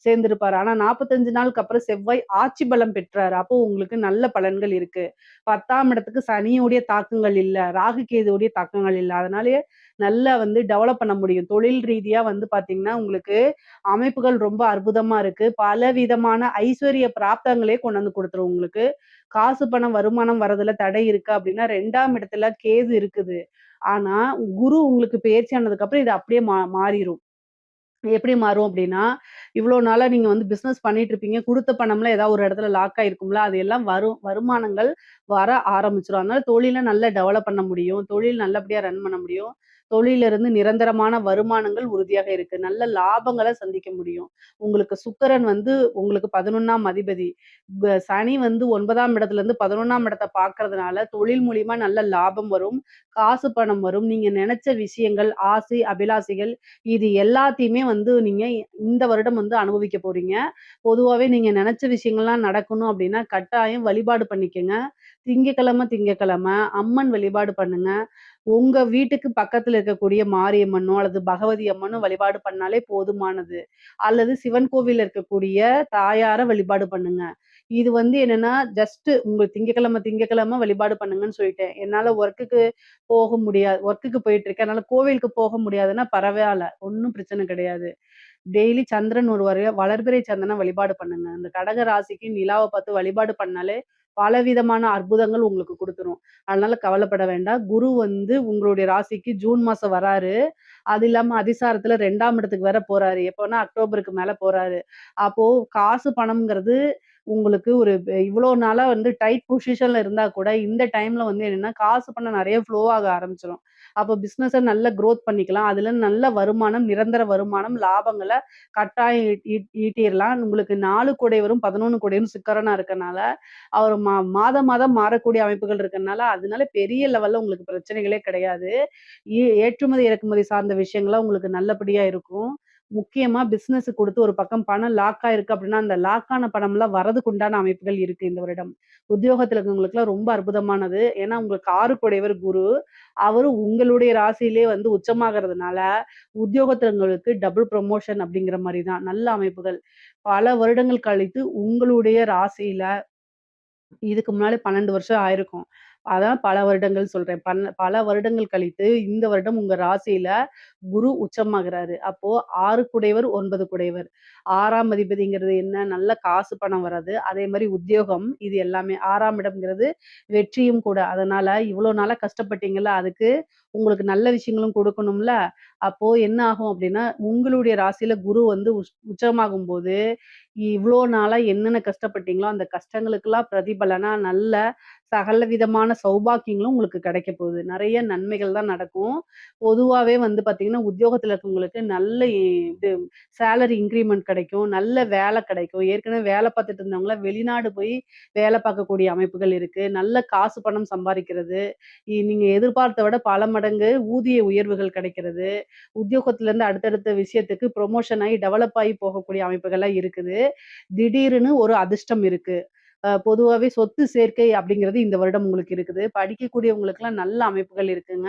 சேர்ந்திருப்பாரு. ஆனா 45 நாளுக்கு அப்புறம் செவ்வாய் ஆட்சி பலம் பெற்றாரு. அப்போ உங்களுக்கு நல்ல பலன்கள் இருக்கு. 10ஆம் இடத்துக்கு சனியுடைய தாக்கங்கள் இல்ல. ராகு, கேதுவுடைய தாக்கங்கள் இல்ல. அதனாலயே நல்லா வந்து டெவலப் பண்ண முடியும். தொழில் ரீதியா வந்து பார்த்தீங்கன்னா, உங்களுக்கு அமைப்புகள் ரொம்ப அற்புதமா இருக்கு. பலவிதமான ஐஸ்வர்ய பிராப்தங்களே கொண்டு வந்து குடுத்துரும் உங்களுக்கு. காசு, பணம், வருமானம் வரதுல தடை இருக்கு அப்டின்னா 2ஆம் இடத்துல கேது இருக்குது. ஆனா, குரு உங்களுக்கு பெயர்ச்சி ஆனதுக்கு அப்புறம் இது அப்படியே மாறிரும். எப்படி மாறும் அப்டின்னா, இவ்ளோ நாளா நீங்க வந்து பிசினஸ் பண்ணிட்டு இருப்பீங்க. குடுத்த பணம்லாம் ஏதாவது ஒரு இடத்துல லாக் ஆயிருக்கும்ல. அது எல்லாம் வருமானங்கள் வர ஆரம்பிச்சுரும். அதனால தொழில நல்லா டெவலப் பண்ண முடியும். தொழில் நல்லபடியா ரன் பண்ண முடியும். தொழில்ல இருந்து நிரந்தரமான வருமானங்கள் உறுதியாக இருக்கு. நல்ல லாபங்கள சந்திக்க முடியும். உங்களுக்கு சுக்கிரன் வந்து உங்களுக்கு 11ஆம் அதிபதி. சனி வந்து 9ஆம் இடத்துலருந்து 11ஆம் இடத்த பார்க்கறதுனால, தொழில் மூலியமா நல்ல லாபம் வரும். காசு, பணம் வரும். நீங்க நெனச்ச விஷயங்கள், ஆசை, அபிலாசைகள் இது எல்லாத்தையுமே வந்து நீங்க இந்த வருடம் வந்து அனுபவிக்க போறீங்க. பொதுவாவே நீங்க நெனச்ச விஷயங்கள்லாம் நடக்கணும் அப்டின்னா, கட்டாயம் வழிபாடு பண்ணிக்கங்க. திங்கட்கிழமை அம்மன் வழிபாடு பண்ணுங்க. உங்க வீட்டுக்கு பக்கத்துல இருக்கக்கூடிய மாரியம்மனோ, அல்லது பகவதி அம்மனோ வழிபாடு பண்ணாலே போதுமானது. அல்லது சிவன் கோவில்ல இருக்கக்கூடிய தாயார வழிபாடு பண்ணுங்க. இது வந்து என்னன்னா, ஜஸ்ட் உங்க திங்கட்கிழமை வழிபாடு பண்ணுங்கன்னு சொல்லிட்டேன். என்னால ஒர்க்குக்கு போயிட்டுருக்கேன். அதனால கோவிலுக்கு போக முடியாதுன்னா பரவால்ல. ஒண்ணும் பிரச்சனை கிடையாது. டெய்லி சந்திரன் ஒரு வளர்பிறை சந்தன வழிபாடு பண்ணுங்க. இந்த கடக ராசிக்கு நிலாவ பார்த்து வழிபாடு பண்ணாலே பலவிதமான அற்புதங்கள் உங்களுக்கு குடுத்துரும். அதனால கவலைப்பட வேண்டாம். குரு வந்து உங்களுடைய ராசிக்கு ஜூன் மாசம் வராரு. அது இல்லாம அதிசாரத்துல 2ஆம் இடத்துக்கு வேற போறாரு. எப்போன்னா அக்டோபருக்கு மேல போறாரு. அப்போ காசு பணம்ங்கிறது உங்களுக்கு இவ்ளோ நாளா வந்து டைட் பொசிஷன்ல இருந்தா கூட, இந்த டைம்ல வந்து என்னன்னா, காசு பணம் நெறைய ஃப்ளோ ஆக ஆரம்பிச்சுரும். அப்போ பிசினஸ நல்ல குரோத் பண்ணிக்கலாம். அதுல நல்ல வருமானம், நிரந்தர வருமானம், லாபங்கள கட்டாயம் ஈட்டிறலாம். உங்களுக்கு 4 குடைவரும் 11 குடைவரும் சுக்கிரனா இருக்கனால, அவர் மாதம் மாதம் மாறக்கூடிய அமைப்புகள் இருக்கனால, அதனால பெரிய லெவல்ல உங்களுக்கு பிரச்சனைகளே கிடையாது. ஏற்றுமதி, இறக்குமதி சார்ந்த விஷயங்கள்லாம் உங்களுக்கு நல்லபடியா இருக்கும். முக்கியமா பிசினஸ் குடுத்து ஒரு பக்கம் பணம் லாக் ஆயிருக்கு அப்டின்னா, அந்த லாக் ஆன பணம்லாம் வரதுக்கு உண்டான அமைப்புகள் இருக்கு இந்த வருடம். உத்தியோகத்துல இருக்கவங்களுக்குலாம் ரொம்ப அற்புதமானது. ஏன்னா, உங்களுக்கு 6 குடையவர் குரு. அவரு உங்களுடைய ராசியிலே வந்து உச்சமாகறதுனால, உத்தியோகத்தவங்களுக்கு டபுள் ப்ரமோஷன் அப்படிங்கிற மாரி தான். நல்ல அமைப்புகள். பல வருடங்கள் கழித்து உங்களுடைய ராசியில இதுக்கு முன்னாடி 12 வருஷம் ஆயிருக்கும். அதான் பல வருடங்கள் சொல்றேன். பல வருடங்கள் கழித்து இந்த வருடம் உங்க ராசியில குரு உச்சமாகுறாரு. அப்போ 6 குடையவர், 9 குடையவர். 6ஆம் அதிபதிங்கிறது என்ன? நல்ல காசு பணம் வர்றது. அதே மாரி உத்தியோகம் இது எல்லாமே 6ஆம் இடம்ங்கிறது வெற்றியும் கூட. அதனால இவ்ளோ நாளா கஷ்டப்பட்டீங்கல்ல, அதுக்கு உங்களுக்கு நல்ல விஷயங்களும் குடுக்கணும்ல. அப்போ என்ன ஆகும் அப்டின்னா, உங்களுடைய ராசியில குரு வந்து உச்சமாகும்போது, இவ்ளோ நாளா என்னென்ன கஷ்டப்பட்டீங்களோ, அந்த கஷ்டங்களுக்கெல்லாம் பிரதிபலனா நல்ல சகல விதமான சௌபாக்கியங்களும் உங்களுக்கு கிடைக்க போகுது. நெறைய நன்மைகள் தான் நடக்கும். பொதுவாவே வந்து பார்த்தீங்கன்னா, உத்தியோகத்துல இருக்கவங்களுக்கு நல்ல இது சேலரி இன்கிரிமென்ட் கிடைக்கும். நல்ல வேலை கிடைக்கும். ஏற்கனவே வேலை பார்த்துட்டு இருந்தவங்கலாம் வெளிநாடு போய் வேலை பார்க்கக்கூடிய அமைப்புகள் இருக்கு. நல்ல காசு பணம் சம்பாரிக்கிறது. நீங்க எதிர்பார்த்த விட பல மடங்கு ஊதிய உயர்வுகள் கிடைக்கிறது. உத்தியோகத்திலேருந்து அடுத்தடுத்த விஷயத்துக்கு புரமோஷன் ஆயி டெவலப் ஆயி போகக்கூடிய அமைப்புகள்லாம் இருக்குது. திடீர்னு ஒரு அதிர்ஷ்டம் இருக்கு. பொதுவாவே சொத்து சேர்க்கை அப்படிங்கிறது இந்த வருடம் உங்களுக்கு இருக்குது. படிக்கக்கூடியவங்களுக்கெல்லாம் நல்ல அமைப்புகள் இருக்குங்க.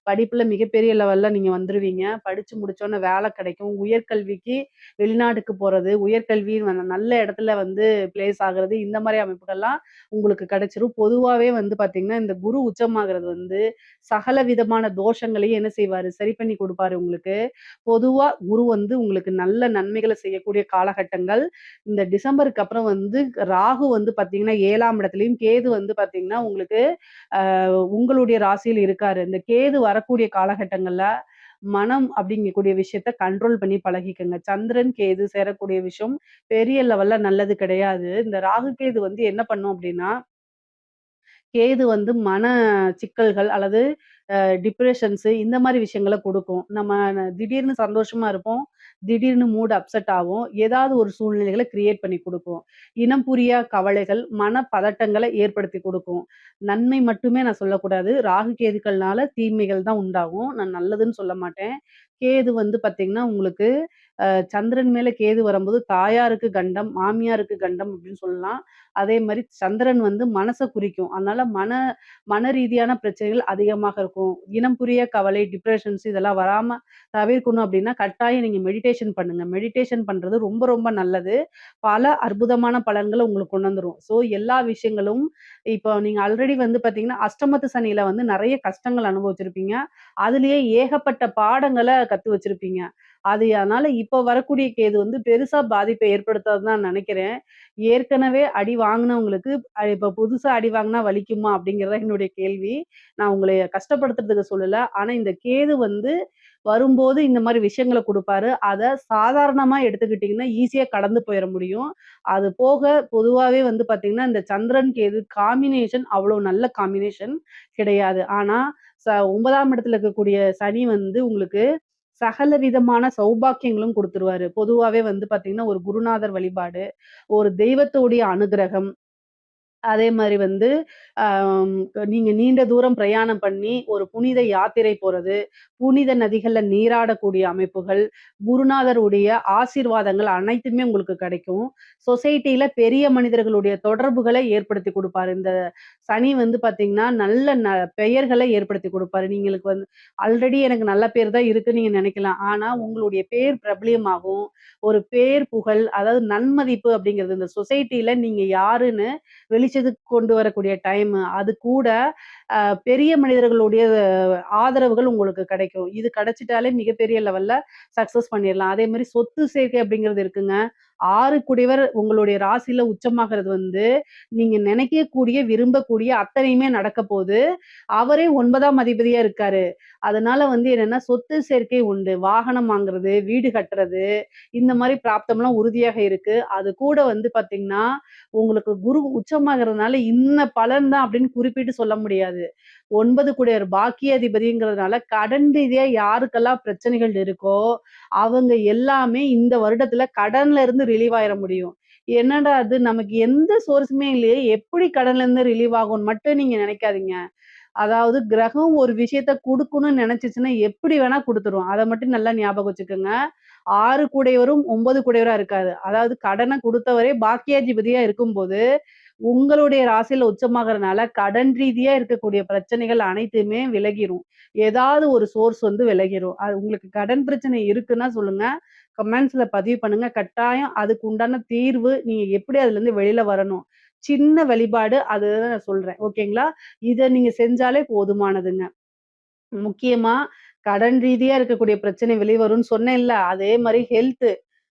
படிப்புல மிகப்பெரிய லெவல்ல நீங்க வந்துருவீங்க. படிச்சு முடிச்சோனே வேலை கிடைக்கும். உயர்கல்விக்கு வெளிநாட்டுக்கு போறது, உயர்கல்வி நல்ல இடத்துல வந்து பிளேஸ் ஆகுறது, இந்த மாரி அமைப்புகள்லாம் உங்களுக்கு கிடைச்சிரும். பொதுவாவே வந்து பார்த்தீங்கன்னா, இந்த குரு உச்சமாகுறது வந்து சகல விதமான தோஷங்களையும் என்ன செய்வாரு? சரி பண்ணி குடுப்பாரு உங்களுக்கு. பொதுவா குரு வந்து உங்களுக்கு நல்ல நன்மைகள செய்யக்கூடிய காலகட்டங்கள். இந்த டிசம்பருக்கு அப்புறம் வந்து ராகு வந்து பார்த்தீங்கன்னா 7ஆம் இடத்துலயும், கேது வந்து பார்த்தீங்கன்னா உங்களுக்கு உங்களுடைய ராசியில் இருக்காரு. இந்த கேது வரக்கூடிய காலகட்டங்கள்ல மனம் அப்படிங்கக்கூடிய விஷயத்த கண்ட்ரோல் பண்ணி பழகிக்கங்க. சந்திரன், கேது சேரக்கூடிய விஷயம் பெரிய லெவல்ல நல்லது கிடையாது. இந்த ராகு, கேது வந்து என்ன பண்ணும் அப்படின்னா, கேது வந்து மன சிக்கல்கள் அல்லது டிப்ரஷன்ஸு இந்த மாரி விஷயங்கள குடுக்கும். நம்ம திடீர்னு சந்தோஷமா இருப்போம். திடீர்னு மூட் அப்செட் ஆகும். ஏதாவது ஒரு சூழ்நிலைகள கிரியேட் பண்ணி குடுக்கும். இனம் புரியா கவலைகள், மனப்பதட்டங்கள ஏற்படுத்தி குடுக்கும். நன்மை மட்டுமே நான் சொல்லக்கூடாது. ராகு, கேதுக்கள்னால தீமைகள் தான் உண்டாகும். நான் நல்லதுன்னு சொல்ல மாட்டேன். கேது வந்து பார்த்தீங்கன்னா, உங்களுக்கு சந்திரன் மேல கேது வரும்போது தாயாருக்கு கண்டம், மாமியாருக்கு கண்டம் அப்படின்னு சொல்லலாம். அதே மாரி சந்திரன் வந்து மனச குறிக்கும். அதனால மன ரீதியான பிரச்சனைகள் அதிகமாக இருக்கும். இனம் புரிய கவலை, டிப்ரஷன்ஸ் இதெல்லாம் வராம தவிர்க்கணும் அப்படின்னா, கட்டாயம் நீங்க மெடிடேஷன் பண்ணுங்க. மெடிடேஷன் பண்றது ரொம்ப ரொம்ப நல்லது. பல அற்புதமான பலன்கள உங்களுக்கு கொண்டு வந்துரும். ஸோ எல்லா விஷயங்களும் இப்போ நீங்க ஆல்ரெடி வந்து பார்த்தீங்கன்னா, அஷ்டமத்து சனியில வந்து நெறைய கஷ்டங்கள் அனுபவிச்சிருப்பீங்க. அதிலேயே ஏகப்பட்ட பாடங்கள கத்து வச்சிருப்பீங்க. அதனால இப்ப வரக்கூடிய கேது வந்து பெருசா பாதிப்பை ஏற்படுத்தாதுன்னு தான் நெனைக்கிறேன். ஏற்கனவே அடி வாங்குனவங்களுக்கு இப்ப புதுசா அடி வாங்குனா வலிக்குமா? அப்படிங்கிறது தான் என்னுடைய கேள்வி. நான் உங்கள கஷ்டப்படுத்துறதுக்கு சொல்லல. ஆனா இந்த கேது வந்து வரும்போது இந்த மாரி விஷயங்கள குடுப்பாரு. அத சாதாரணமா எடுத்துக்கிட்டீங்கன்னா, ஈஸியா கடந்து போயிற முடியும். அது போக பொதுவாவே வந்து பார்த்தீங்கன்னா, இந்த சந்திரன், கேது காம்பினேஷன் அவ்வளோ நல்ல காம்பினேஷன் கிடையாது. ஆனா 9ஆம் இடத்துல இருக்கக்கூடிய சனி வந்து உங்களுக்கு சகல விதமான சௌபாக்கியங்களும் குடுத்துருவாரு. பொதுவாவே வந்து பார்த்தீங்கன்னா, ஒரு குருநாதர் வழிபாடு, ஒரு தெய்வத்துடைய அனுக்கிரகம் அதே மாரி வந்து, அம் நீங்க நீண்ட தூரம் பிரயாணம் பண்ணி, ஒரு புனித யாத்திரை போறது, புனித நதிகள்ல நீராடக்கூடிய அமைப்புகள், குருநாதருடைய ஆசீர்வாதங்கள் அனைத்துமே உங்களுக்கு கிடைக்கும். சொசைட்டில பெரிய மனிதர்களுடைய தொடர்புகள ஏற்படுத்தி குடுப்பாரு. இந்த சனி வந்து பார்த்தீங்கன்னா, நல்ல பெயர்கள ஏற்படுத்தி குடுப்பாரு. நீங்களுக்கு வந்து ஆல்ரெடி எனக்கு நல்ல பேர் தான் இருக்குன்னு நீங்க நெனைக்கலாம். ஆனா, உங்களுடைய பேர் பிரபலியமாகும். ஒரு பேர், புகழ் அதாவது நன்மதிப்பு அப்படிங்கிறது இந்த சொசைட்டில நீங்க யாருன்னு வெளிச்சத்துக்கு கொண்டு வரக்கூடிய டைமு. அது கூட பெரிய மனிதர்களுடைய ஆதரவுகள் உங்களுக்கு கிடைக்கும். இது கிடைச்சிட்டாலே மிகப்பெரிய லெவல்ல சக்சஸ் பண்ணிறலாம். அதே மாரி சொத்து சேர்க்கை அப்படிங்கிறது இருக்குங்க. 6 குடைவர் உங்களுடைய ராசியில உச்சமாகிறது வந்து, நீங்க நினைக்கக்கூடிய, விரும்பக்கூடிய அத்தனையுமே நடக்கப்போது. அவரே 9ஆம் அதிபதியா இருக்காரு. அதனால வந்து என்னன்னா, சொத்து சேர்க்கை உண்டு. வாகனம் வாங்குறது, வீடு கட்டுறது, இந்த மாரி பிராப்தம்லாம் உறுதியாக இருக்கு. அது கூட வந்து பார்த்தீங்கன்னா, உங்களுக்கு குரு உச்சமாகறதுனால இன்ன பலன் தான் அப்படின்னு குறிப்பிட்டு சொல்ல முடியாது. 9 கூடியவர் பாக்கியாதிபதிங்கிறதுனால கடன் ரீதியா யாருக்கெல்லாம் பிரச்சனைகள் இருக்கோ, அவங்க எல்லாமே இந்த வருடத்துல கடன்ல இருந்து ரிலீவ் ஆயிற முடியும். என்னடா இது நமக்கு எந்த சோர்ஸுமே இல்லையே! எப்படி கடன்ல இருந்து ரிலீவ் ஆகும்ன்னு மட்டும் நீங்க நினைக்காதீங்க. அதாவது கிரகம் ஒரு விஷயத்த குடுக்கணும்னு நினைச்சுச்சுன்னா, எப்படி வேணா குடுத்துரும். அத மட்டும் நல்லா ஞாபகம் வச்சுக்கங்க. 6 கூடையவரும் 9 கூடையவரா இருக்காது. அதாவது கடன குடுத்தவரே பாக்கியாதிபதியா இருக்கும்போது, உங்களுடைய ராசியில உச்சமாகறனால, கடன் ரீதியா இருக்கக்கூடிய பிரச்சனைகள் அனைத்துமே விலகிரும். ஏதாவது ஒரு சோர்ஸ் வந்து விலகிரும். அது உங்களுக்கு கடன் பிரச்சனை இருக்குன்னா சொல்லுங்க. கமெண்ட்ஸ்ல பதிவு பண்ணுங்க. கட்டாயம் அதுக்கு உண்டான தீர்வு, நீங்க எப்படி அதுலருந்து வெளில வரணும். சின்ன வழிபாடு அதுதான் நான் சொல்றேன். ஓகேங்களா? இத நீங்க செஞ்சாலே போதுமானதுங்க. முக்கியமா கடன் ரீதியா இருக்கக்கூடிய பிரச்சனை வெளிவரும்ன்னு சொன்னேன்ல, அதே மாரி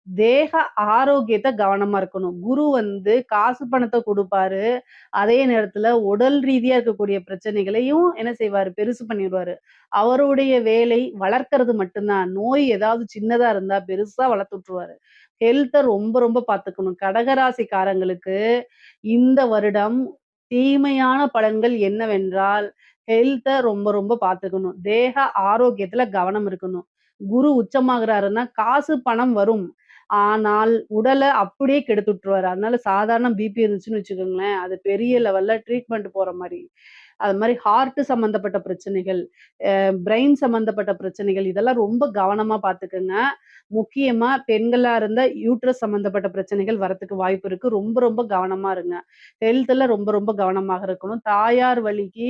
தேக ஆரோக்கியத்த கவனமா இருக்கணும். குரு வந்து காசு பணத்த குடுப்பாரு. அதே நேரத்துல உடல் ரீதியா இருக்கக்கூடிய பிரச்சனைகளையும் என்ன செய்வாரு? பெருசு பண்ணிருவாரு. அவருடைய வேலை வளர்க்கறது மட்டும் தான். நோய் ஏதாவது சின்னதா இருந்தா பெருசா வளர்த்து விட்டுருவாரு. ஹெல்த்த ரொம்ப ரொம்ப பாத்துக்கணும். கடகராசிக்காரங்களுக்கு இந்த வருடம் தீமையான பலன்கள் என்னவென்றால், ஹெல்த்த ரொம்ப ரொம்ப பாத்துக்கணும். தேக ஆரோக்கியத்துல கவனம் இருக்கணும். குரு உச்சமாகுறாருன்னா, காசு, பணம் வரும். ஆனால், உடல அப்படியே கெடுத்து விட்டுருவாரு. அதனால சாதாரண பிபி இருந்துச்சுன்னு வச்சுக்கோங்களேன், அது பெரிய லெவல்ல ட்ரீட்மெண்ட் போற மாரி. அது மாரி ஹார்ட் சம்மந்தப்பட்ட பிரச்சனைகள், பிரெயின் சம்மந்தப்பட்ட பிரச்சனைகள் இதெல்லாம் ரொம்ப கவனமா பார்த்துக்கங்க. முக்கியமா பெண்களா இருந்தா யூட்ரஸ் சம்மந்தப்பட்ட பிரச்சனைகள் வரத்துக்கு வாய்ப்பு இருக்கு. ரொம்ப ரொம்ப கவனமா இருங்க. ஹெல்த்ல ரொம்ப ரொம்ப கவனமாக இருக்கணும். தாயார் வழிக்கு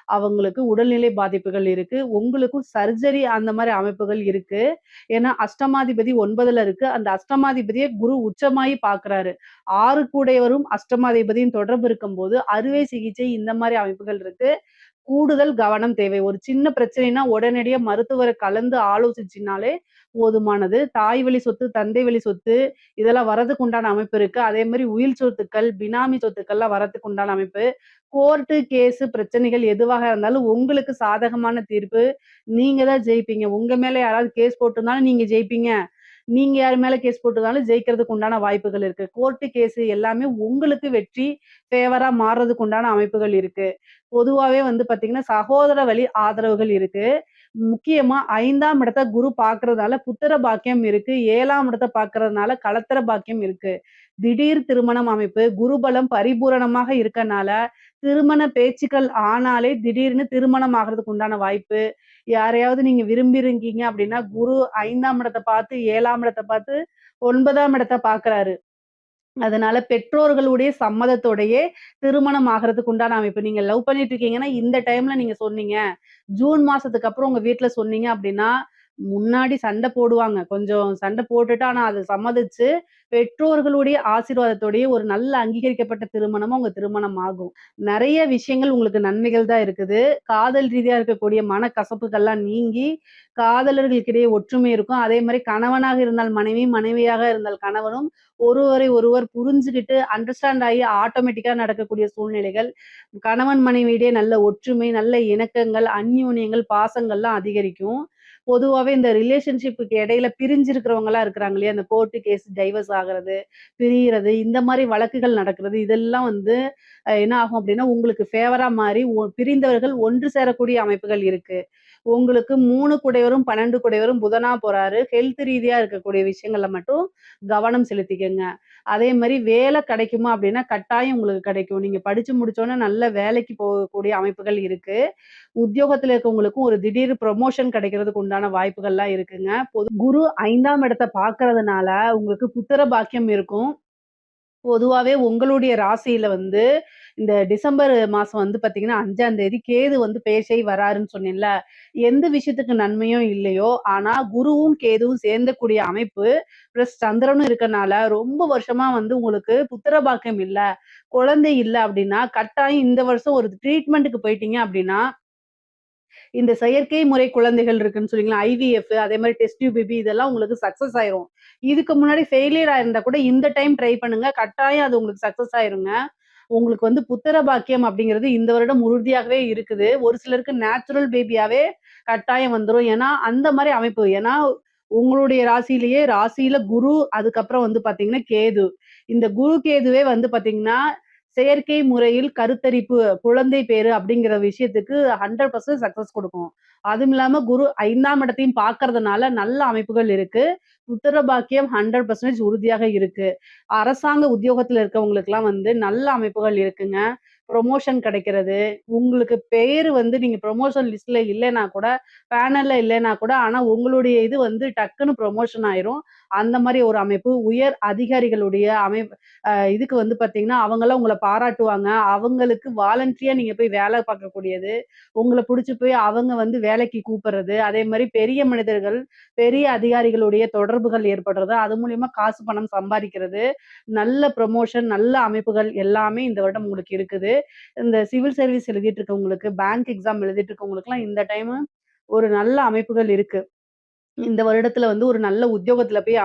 அவங்களுக்கு உடல்நிலை பாதிப்புகள் இருக்கு. உங்களுக்கும் சர்ஜரி அந்த மாரி அமைப்புகள் இருக்கு. ஏன்னா அஷ்டமாதிபதி 9ல இருக்கு. அந்த அஷ்டமாதிபதிய குரு உச்சமாயி பார்க்குறாரு. 6 கூடையவரும் அஷ்டமாதிபதியும் தொடர்பு இருக்கும்போது, அறுவை சிகிச்சை இந்த மாரி அமைப்புகள் இருக்கு. கூடுதல் கவனம் தேவை. ஒரு சின்ன பிரச்சனைன்னா உடனடியா மருத்துவர கலந்து ஆலோசிச்சினாலே போதுமானது. தாய் வழி சொத்து, தந்தை வழி சொத்து இதெல்லாம் வரதுக்கு உண்டான அமைப்பு இருக்கு. அதே மாரி உயில் சொத்துக்கள், பினாமி சொத்துக்கள்லாம் வரதுக்கு உண்டான அமைப்பு. கோர்ட்டு, கேஸு பிரச்சனைகள் எதுவாக இருந்தாலும் உங்களுக்கு சாதகமான தீர்ப்பு நீங்க தான் ஜெயிப்பீங்க. உங்க மேல யாராவது கேஸ் போட்டிருந்தாலும் நீங்க ஜெயிப்பீங்க. நீங்க யார் மேல கேஸ் போட்டிருந்தாலும் ஜெயிக்கிறதுக்கு உண்டான வாய்ப்புகள் இருக்கு. கோர்ட்டு, கேஸு எல்லாமே உங்களுக்கு வெற்றி ஃபேவரா மாறுறதுக்கு உண்டான அமைப்புகள் இருக்கு. பொதுவாவே வந்து பார்த்தீங்கன்னா, சகோதர வழி ஆதரவுகள் இருக்கு. முக்கியமா 5ஆம் இடத்த குரு பார்க்கறதுனால புத்திர பாக்கியம் இருக்கு. 7ஆம் இடத்த பார்க்கறதுனால கலத்திர பாக்கியம் இருக்கு. திடீர் திருமணம் அமைப்பு, குருபலம் பரிபூரணமாக இருக்கனால, திருமண பேச்சுக்கள் ஆனாலே திடீர்னு திருமணம் ஆகுறதுக்கு உண்டான வாய்ப்பு. யாரையாவது நீங்க விரும்பியிருக்கீங்க அப்படின்னா, குரு 5ஆம் இடத்த பார்த்து, 7ஆம் இடத்த பார்த்து, 9ஆம் இடத்த பார்க்குறாரு. அதனால பெற்றோர்களுடைய சம்மதத்தோடயே திருமணம் ஆகுறதுக்கு உண்டான அமைப்பு. நீங்க லவ் பண்ணிட்டு இருக்கீங்கன்னா, இந்த டைம்ல நீங்க சொன்னீங்க. ஜூன் மாசத்துக்கு அப்புறம் உங்க வீட்ல சொன்னீங்க அப்டின்னா, முன்னாடி சண்ட போடுவாங்க. கொஞ்சம் சண்ட போட்டுட்டு, ஆனா அத சம்மதிச்சு, பெற்றோர்களுடைய ஆசீர்வாதத்தோடயே ஒரு நல்ல அங்கீகரிக்கப்பட்ட திருமணமா உங்க திருமணம் ஆகும். நெறைய விஷயங்கள் உங்களுக்கு நன்மைகள் தான் இருக்குது. காதல் ரீதியா இருக்கக்கூடிய மனக்கசப்புகள்லாம் நீங்கி, காதலர்களுக்கிடையே ஒற்றுமை இருக்கும். அதே மாரி கணவனாக இருந்தால் மனைவி, மனைவியாக இருந்தால் கணவனும் ஒருவரை ஒருவர் புரிஞ்சுகிட்டு அண்டர்ஸ்டாண்ட் ஆகி ஆட்டோமேட்டிக்கா நடக்கக்கூடிய சூழ்நிலைகள். கணவன் மனைவியிடையே நல்ல ஒற்றுமை, நல்ல இணக்கங்கள், அந்யோன்யங்கள், பாசங்கள்லாம் அதிகரிக்கும். பொதுவாவே இந்த ரிலேஷன்ஷிப்க்கு இடையில பிரிஞ்சிருக்கிறவங்கலாம் இருக்கிறாங்க இல்லையா? அந்த கோர்ட் கேஸ் டைவர்ஸ் ஆகுறது, பிரியறது இந்த மாரி வழக்குகள் நடக்கிறது. இதெல்லாம் வந்து என்ன ஆகும் அப்டின்னா, உங்களுக்கு ஃபேவரா மாறி பிரிந்தவர்கள் ஒன்று சேரக்கூடிய அமைப்புகள் இருக்கு. உங்களுக்கு 3 குடையவரும், 12 குடையவரும் புதனா போறாரு. ஹெல்த் ரீதியா இருக்கக்கூடிய விஷயங்கள்ல மட்டும் கவனம் செலுத்திக்கங்க. அதே மாரி வேலை கிடைக்குமா அப்டின்னா, கட்டாயம் உங்களுக்கு கிடைக்கும். நீங்க படிச்சு முடிச்சோனே நல்ல வேலைக்கு போகக்கூடிய அமைப்புகள் இருக்கு. உத்தியோகத்துல இருக்கவங்களுக்கும் ஒரு திடீர் ப்ரமோஷன் கிடைக்கிறதுக்கு உண்டான வாய்ப்புகள்லாம் இருக்குங்க. குரு 5ஆம் இடத்த பார்க்கறதுனால உங்களுக்கு புத்திர பாக்கியம் இருக்கும். பொதுவாவே உங்களுடைய ராசியில வந்து இந்த டிசம்பர் மாசம் வந்து பார்த்தீங்கன்னா, 5ஆம் தேதி கேது வந்து பெயர்ச்சியாயி வராருன்னு சொன்னேன்ல. எந்த விஷயத்துக்கு நன்மையோ இல்லையோ, ஆனா குருவும், கேதுவும் சேர்ந்தக்கூடிய அமைப்பு பிளஸ் சந்திரனும் இருக்கனால, ரொம்ப வருஷமா வந்து உங்களுக்கு புத்திர பாக்கியம் இல்ல, குழந்தை இல்ல அப்டின்னா, கட்டாயம் இந்த வருஷம் ஒரு ட்ரீட்மெண்ட்டுக்கு போயிட்டீங்க அப்டின்னா, இந்த செயற்கை முறை குழந்தைகள் இருக்குன்னு சொன்னீங்கல்ல, ஐவிஎஃப் அதே மாரி டெஸ்ட் டியூப் பேபி இதெல்லாம் உங்களுக்கு சக்சஸ் ஆயிரும். இதுக்கு முன்னாடி ஃபெயிலியர் ஆயிருந்தா கூட இந்த டைம் ட்ரை பண்ணுங்க. கட்டாயம் அது உங்களுக்கு சக்சஸ் ஆயிருங்க. உங்களுக்கு வந்து புத்திர பாக்கியம் அப்படிங்கிறது இந்த வருடம் உறுதியாகவே இருக்குது. ஒரு சிலருக்கு நேச்சுரல் பேபியாவே கட்டாயம் வந்துரும். ஏன்னா, அந்த மாரி அமைப்பு. ஏன்னா, உங்களுடைய ராசியில குரு, அதுக்கப்புறம் வந்து பார்த்தீங்கன்னா கேது. இந்த குரு, கேதுவே வந்து பார்த்தீங்கன்னா, செயற்கை முறையில் கருத்தரிப்பு, குழந்தை பேறு அப்படிங்கிற விஷயத்துக்கு 100% சக்சஸ் குடுக்கும். அதுவும் இல்லாம குரு 5ஆம் இடத்தையும் பார்க்கறதுனால நல்ல அமைப்புகள் இருக்கு. புத்திர பாக்கியம் 100% உறுதியாக இருக்கு. அரசாங்க உத்தியோகத்துல இருக்கவங்களுக்கெல்லாம் வந்து நல்ல அமைப்புகள் இருக்குங்க. புரமோஷன் கிடைக்கிறது. உங்களுக்கு பேரு வந்து நீங்க புரமோஷன் லிஸ்ட்ல இல்லன்னா கூட, பேனல்ல இல்லன்னா கூட, ஆனா உங்களுடைய இது வந்து டக்குனு புரமோஷன் ஆயிரும். அந்த மாரி ஒரு அமைப்பு. உயர் அதிகாரிகளுடைய இதுக்கு வந்து பார்த்தீங்கன்னா, அவங்கலாம் உங்கள பாராட்டுவாங்க. அவங்களுக்கு வாலண்டரியா நீங்க போய் வேலை பார்க்கக்கூடியது. உங்கள புடிச்சு போய் அவங்க வந்து வேலைக்கு கூப்பிடுறது. அதே மாரி பெரிய மனிதர்கள், பெரிய அதிகாரிகளுடைய தொடர்புகள் ஏற்படுறது. அது மூலியமா காசு, பணம் சம்பாரிக்கிறது. நல்ல ப்ரமோஷன், நல்ல அமைப்புகள் எல்லாமே இந்த வருடம் உங்களுக்கு இருக்குது. இந்த சிவில் சர்வீஸ் எழுதிட்டு இருக்கவங்களுக்கு, பேங்க் எக்ஸாம் எழுதிட்டு இருக்கவங்களுக்குலாம் இந்த டைமு ஒரு நல்ல அமைப்புகள் இருக்கு. இந்த வருடத்துல வந்து ஒரு நல்ல உத்தியோகத்துல போய்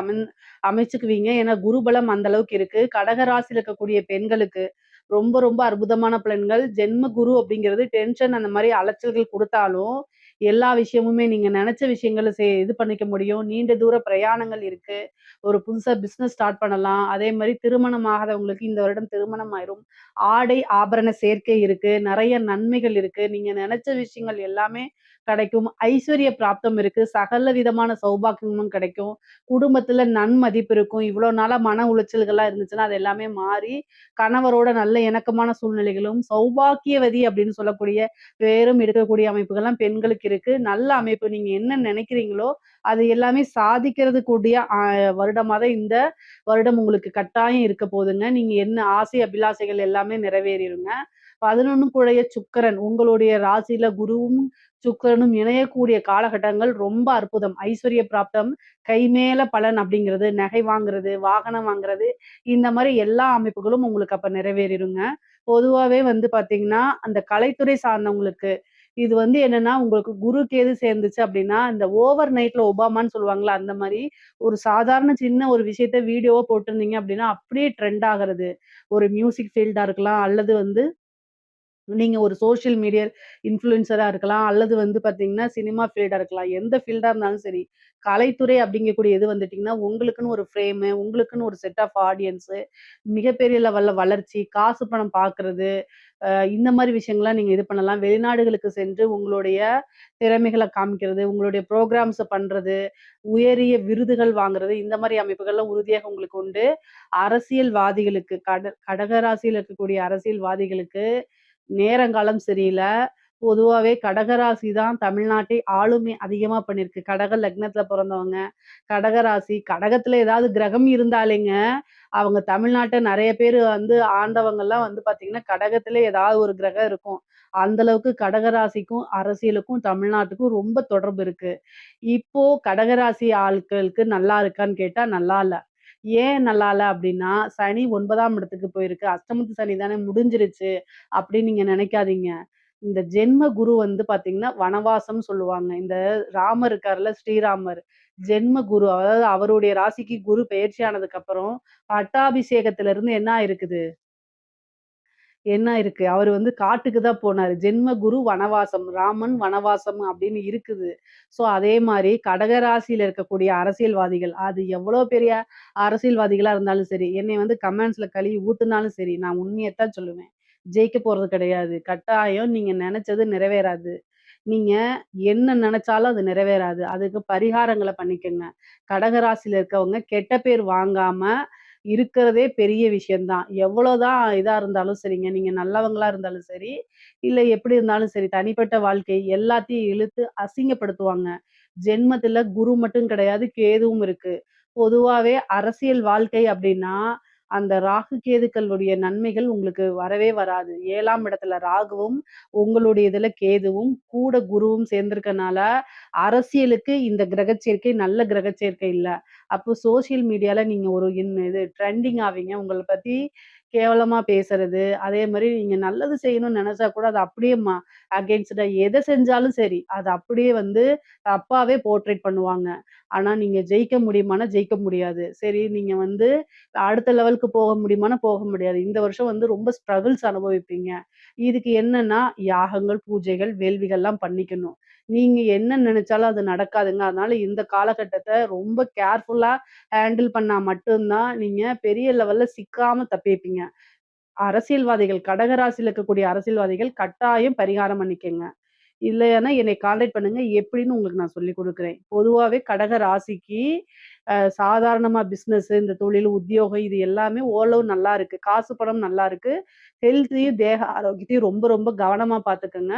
அமைச்சுக்குவீங்க. ஏன்னா குருபலம் அந்த அளவுக்கு இருக்கு. கடக ராசியில இருக்கக்கூடிய பெண்களுக்கு ரொம்ப ரொம்ப அற்புதமான பலன்கள். ஜென்ம குரு அப்படிங்கிறது டென்ஷன் அந்த மாரி அலைச்சல்கள் குடுத்தாலும், எல்லா விஷயமுமே நீங்க நெனச்ச விஷயங்கள இது பண்ணிக்க முடியும். நீண்ட தூர பிரயாணங்கள் இருக்கு. ஒரு புதுசா பிசினஸ் ஸ்டார்ட் பண்ணலாம். அதே மாரி திருமணம் ஆகாதவங்களுக்கு இந்த வருடம் திருமணம் ஆயிரும். ஆடை, ஆபரண சேர்க்கை இருக்கு. நெறைய நன்மைகள் இருக்கு. நீங்க நெனச்ச விஷயங்கள் எல்லாமே கிடைக்கும். ஐஸ்வர்ய பிராப்தம் இருக்கு. சகல விதமான சௌபாக்கியமும் கிடைக்கும். குடும்பத்துல நன்மதிப்பு இருக்கும். இவ்வளோ நாளா மன உளைச்சல்கள்லாம் இருந்துச்சுன்னா, அது எல்லாமே மாறி, கணவரோட நல்ல இணக்கமான சூழ்நிலைகளும், சௌபாக்கியவதி அப்படின்னு சொல்லக்கூடிய பேரும் எடுக்கக்கூடிய அமைப்புகள்லாம் பெண்களுக்கு இருக்கு. நல்ல அமைப்பு. நீங்க என்ன நினைக்கிறீங்களோ, அது எல்லாமே சாதிக்கிறதுக்கூடிய வருடமா தான் இந்த வருடம் உங்களுக்கு கட்டாயம் இருக்க போதுங்க. நீங்க என்ன ஆசை, அபிலாசைகள் எல்லாமே நிறைவேறிருங்க. 11 குழைய சுக்கிரன் உங்களுடைய ராசியில குருவும், சுக்கிரனும் இணையக்கூடிய காலகட்டங்கள் ரொம்ப அற்புதம். ஐஸ்வர்ய பிராப்தம், கைமேல பலன் அப்படிங்கிறது, நகை வாங்குறது, வாகனம் வாங்குறது, இந்த மாரி எல்லா அமைப்புகளும் உங்களுக்கு அப்ப நிறைவேறிருங்க. பொதுவாவே வந்து பார்த்தீங்கன்னா, அந்த கலைத்துறை சார்ந்தவங்களுக்கு இது வந்து என்னன்னா, உங்களுக்கு குரு, கேது சேர்ந்துச்சு அப்படின்னா, இந்த ஓவர் நைட்ல ஒபாமான்னு சொல்லுவாங்கல்ல, அந்த மாரி ஒரு சாதாரண சின்ன ஒரு விஷயத்த வீடியோவா போட்டிருந்தீங்க அப்படின்னா, அப்படியே ட்ரெண்ட் ஆகுறது. ஒரு மியூசிக் ஃபீல்டா இருக்கலாம், அல்லது வந்து நீங்க ஒரு சோசியல் மீடியா இன்ஃப்ளூயன்சரா இருக்கலாம். அல்லது வந்து பார்த்தீங்கன்னா, சினிமா ஃபீல்டா இருக்கலாம். எந்த ஃபீல்டா இருந்தாலும் சரி, கலைத்துறை அப்படிங்கக்கூடிய இது வந்துட்டீங்கன்னா, உங்களுக்குன்னு ஒரு ஃப்ரேமு, உங்களுக்குன்னு ஒரு செட் ஆஃப் ஆடியன்ஸு, மிகப்பெரிய லெவல்ல வளர்ச்சி, காசு பணம் பார்க்கறது, இந்த மாரி விஷயங்கள்லாம் நீங்க இது பண்ணலாம். வெளிநாடுகளுக்கு சென்று உங்களுடைய திறமைகள காமிக்கிறது, உங்களுடைய புரோகிராம்ஸ பண்றது, உயரிய விருதுகள் வாங்குறது, இந்த மாரி அமைப்புகள்லாம் உறுதியாக உங்களுக்கு உண்டு. அரசியல்வாதிகளுக்கு கடகராசியில இருக்கக்கூடிய அரசியல்வாதிகளுக்கு நேரங்காலம் சரியில்ல. பொதுவாவே கடகராசி தான் தமிழ்நாட்டை ஆளுமை அதிகமா பண்ணியிருக்கு. கடக லக்னத்துல பொறந்தவங்க, கடகராசி கடகத்துல ஏதாவது கிரகம் இருந்தாலேங்க, அவங்க தமிழ்நாட்ட நெறைய பேரு வந்து ஆண்டவங்கலாம் வந்து பார்த்தீங்கன்னா, கடகத்திலே ஏதாவது ஒரு கிரகம் இருக்கும். அந்த அளவுக்கு கடகராசிக்கும், அரசியலுக்கும், தமிழ்நாட்டுக்கும் ரொம்ப தொடர்பு இருக்கு. இப்போ கடகராசி ஆட்களுக்கு நல்லா இருக்கான்னு கேட்டா, நல்லா இல்ல. ஏன் நல்லா இல்ல அப்டின்னா, சனி 9ஆம் இடத்துக்கு போயிருக்கு. அஷ்டமத்து சனி தானே முடிஞ்சிருச்சு அப்டின்னு நீங்க நெனைக்காதீங்க. இந்த ஜென்ம குரு வந்து பார்த்தீங்கன்னா, வனவாசம்னு சொல்லுவாங்க. இந்த ராமர் இருக்கார்ல, ஸ்ரீராமர். ஜென்ம குரு அதாவது அவருடைய ராசிக்கு குரு பெயர்ச்சி ஆனதுக்கு அப்புறம், பட்டாபிஷேகத்திலிருந்து என்ன ஆயிருக்குது? என்ன இருக்கு? அவரு வந்து காட்டுக்கு தான் போனாரு. ஜென்ம குரு வனவாசம். ராமன் வனவாசம் அப்படின்னு இருக்குது. ஸோ அதே மாரி கடக ராசியில இருக்கக்கூடிய அரசியல்வாதிகள், அது எவ்வளோ பெரிய அரசியல்வாதிகளா இருந்தாலும் சரி, என்னைய வந்து கமெண்ட்ஸ்ல கழுவி ஊத்துனாலும் சரி, நான் உண்மையத்தான் சொல்லுவேன். ஜெயிக்க போறது கிடையாது. கட்டாயம் நீங்க நெனச்சது நிறைவேறாது. நீங்க என்ன நெனச்சாலும் அது நிறைவேறாது. அதுக்கு பரிகாரங்கள பண்ணிக்கங்க. கடக ராசியில இருக்கவங்க கெட்ட பேர் வாங்காம இருக்கிறதே பெரிய விஷயம் தான். எவ்வளோதான் இதா இருந்தாலும் சரிங்க, நீங்க நல்லவங்களா இருந்தாலும் சரி, இல்ல எப்படி இருந்தாலும் சரி, தனிப்பட்ட வாழ்க்கை எல்லாத்தையும் இழுத்து அசிங்கப்படுத்துவாங்க. ஜென்மத்தில குரு மட்டும் கிடையாது, கேதுவும் இருக்கு. பொதுவாவே அரசியல் வாழ்க்கை அப்படின்னா, அந்த ராகு கேதுக்களுடைய நன்மைகள் உங்களுக்கு வரவே வராது. 7ஆம் இடத்துல ராகுவும், உங்களுடைய இதுல கேதுவும், கூட குருவும் சேர்ந்திருக்கனால, அரசியலுக்கு இந்த கிரகச் சேர்க்கை நல்ல கிரகச் சேர்க்கை இல்ல. அப்போ சோசியல் மீடியால நீங்க ஒரு இது ட்ரெண்டிங் ஆவீங்க. உங்கள பத்தி கேவலமா பேசுறது, அதே மாரி நீங்க நல்லது செய்யணும்னு நெனச்சா கூட அது அப்படியே அகைன்ஸ்டா எத செஞ்சாலும் சரி, அத அப்படியே வந்து தப்பாவே போர்ட்ரேட் பண்ணுவாங்க. ஆனா நீங்க ஜெயிக்க முடியுமான்னா ஜெயிக்க முடியாது. சரி நீங்க வந்து அடுத்த லெவலுக்கு போக முடியுமான்னா போக முடியாது. இந்த வருஷம் வந்து ரொம்ப ஸ்ட்ரகிள்ஸ் அனுபவிப்பீங்க. இதுக்கு என்னன்னா யாகங்கள், பூஜைகள், வேள்விகள்லாம் பண்ணிக்கணும். நீங்க என்ன நெனச்சாலும் அது நடக்காதுங்க. அதனால இந்த காலகட்டத்த ரொம்ப கேர்ஃபுல்லா ஹேண்டில் பண்ணா மட்டும் தான் நீங்க பெரிய லெவல்ல சிக்காம தப்பிப்பீங்க. அரசியல்வாதிகள் கடக ராசியில இருக்கக்கூடிய அரசியல்வாதிகள் கட்டாயம் பரிகாரம் பண்ணிக்கங்க. இல்லைன்னா என்னை கான்டாக்ட் பண்ணுங்க. எப்படின்னு உங்களுக்கு நான் சொல்லிக் குடுக்குறேன். பொதுவாவே கடக ராசிக்கு சாதாரணமா பிசினஸ், இந்த தொழில், உத்தியோகம் இது எல்லாமே ஓரளவு நல்லா இருக்கு. காசு, பணம் நல்லா இருக்கு. ஹெல்த்தையும், தேக ஆரோக்கியத்தையும் ரொம்ப ரொம்ப கவனமா பார்த்துக்கங்க.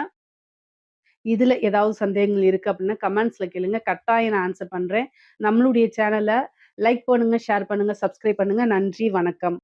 இதுல ஏதாவது சந்தேகங்கள் இருக்கு அப்படின்னா, கமெண்ட்ஸ்ல கேளுங்க. கட்டாயம் நான் ஆன்ஸர் பண்றேன். நம்மளுடைய சேனல லைக் பண்ணுங்க, ஷேர் பண்ணுங்க, சப்ஸ்கிரைப் பண்ணுங்க. நன்றி, வணக்கம்.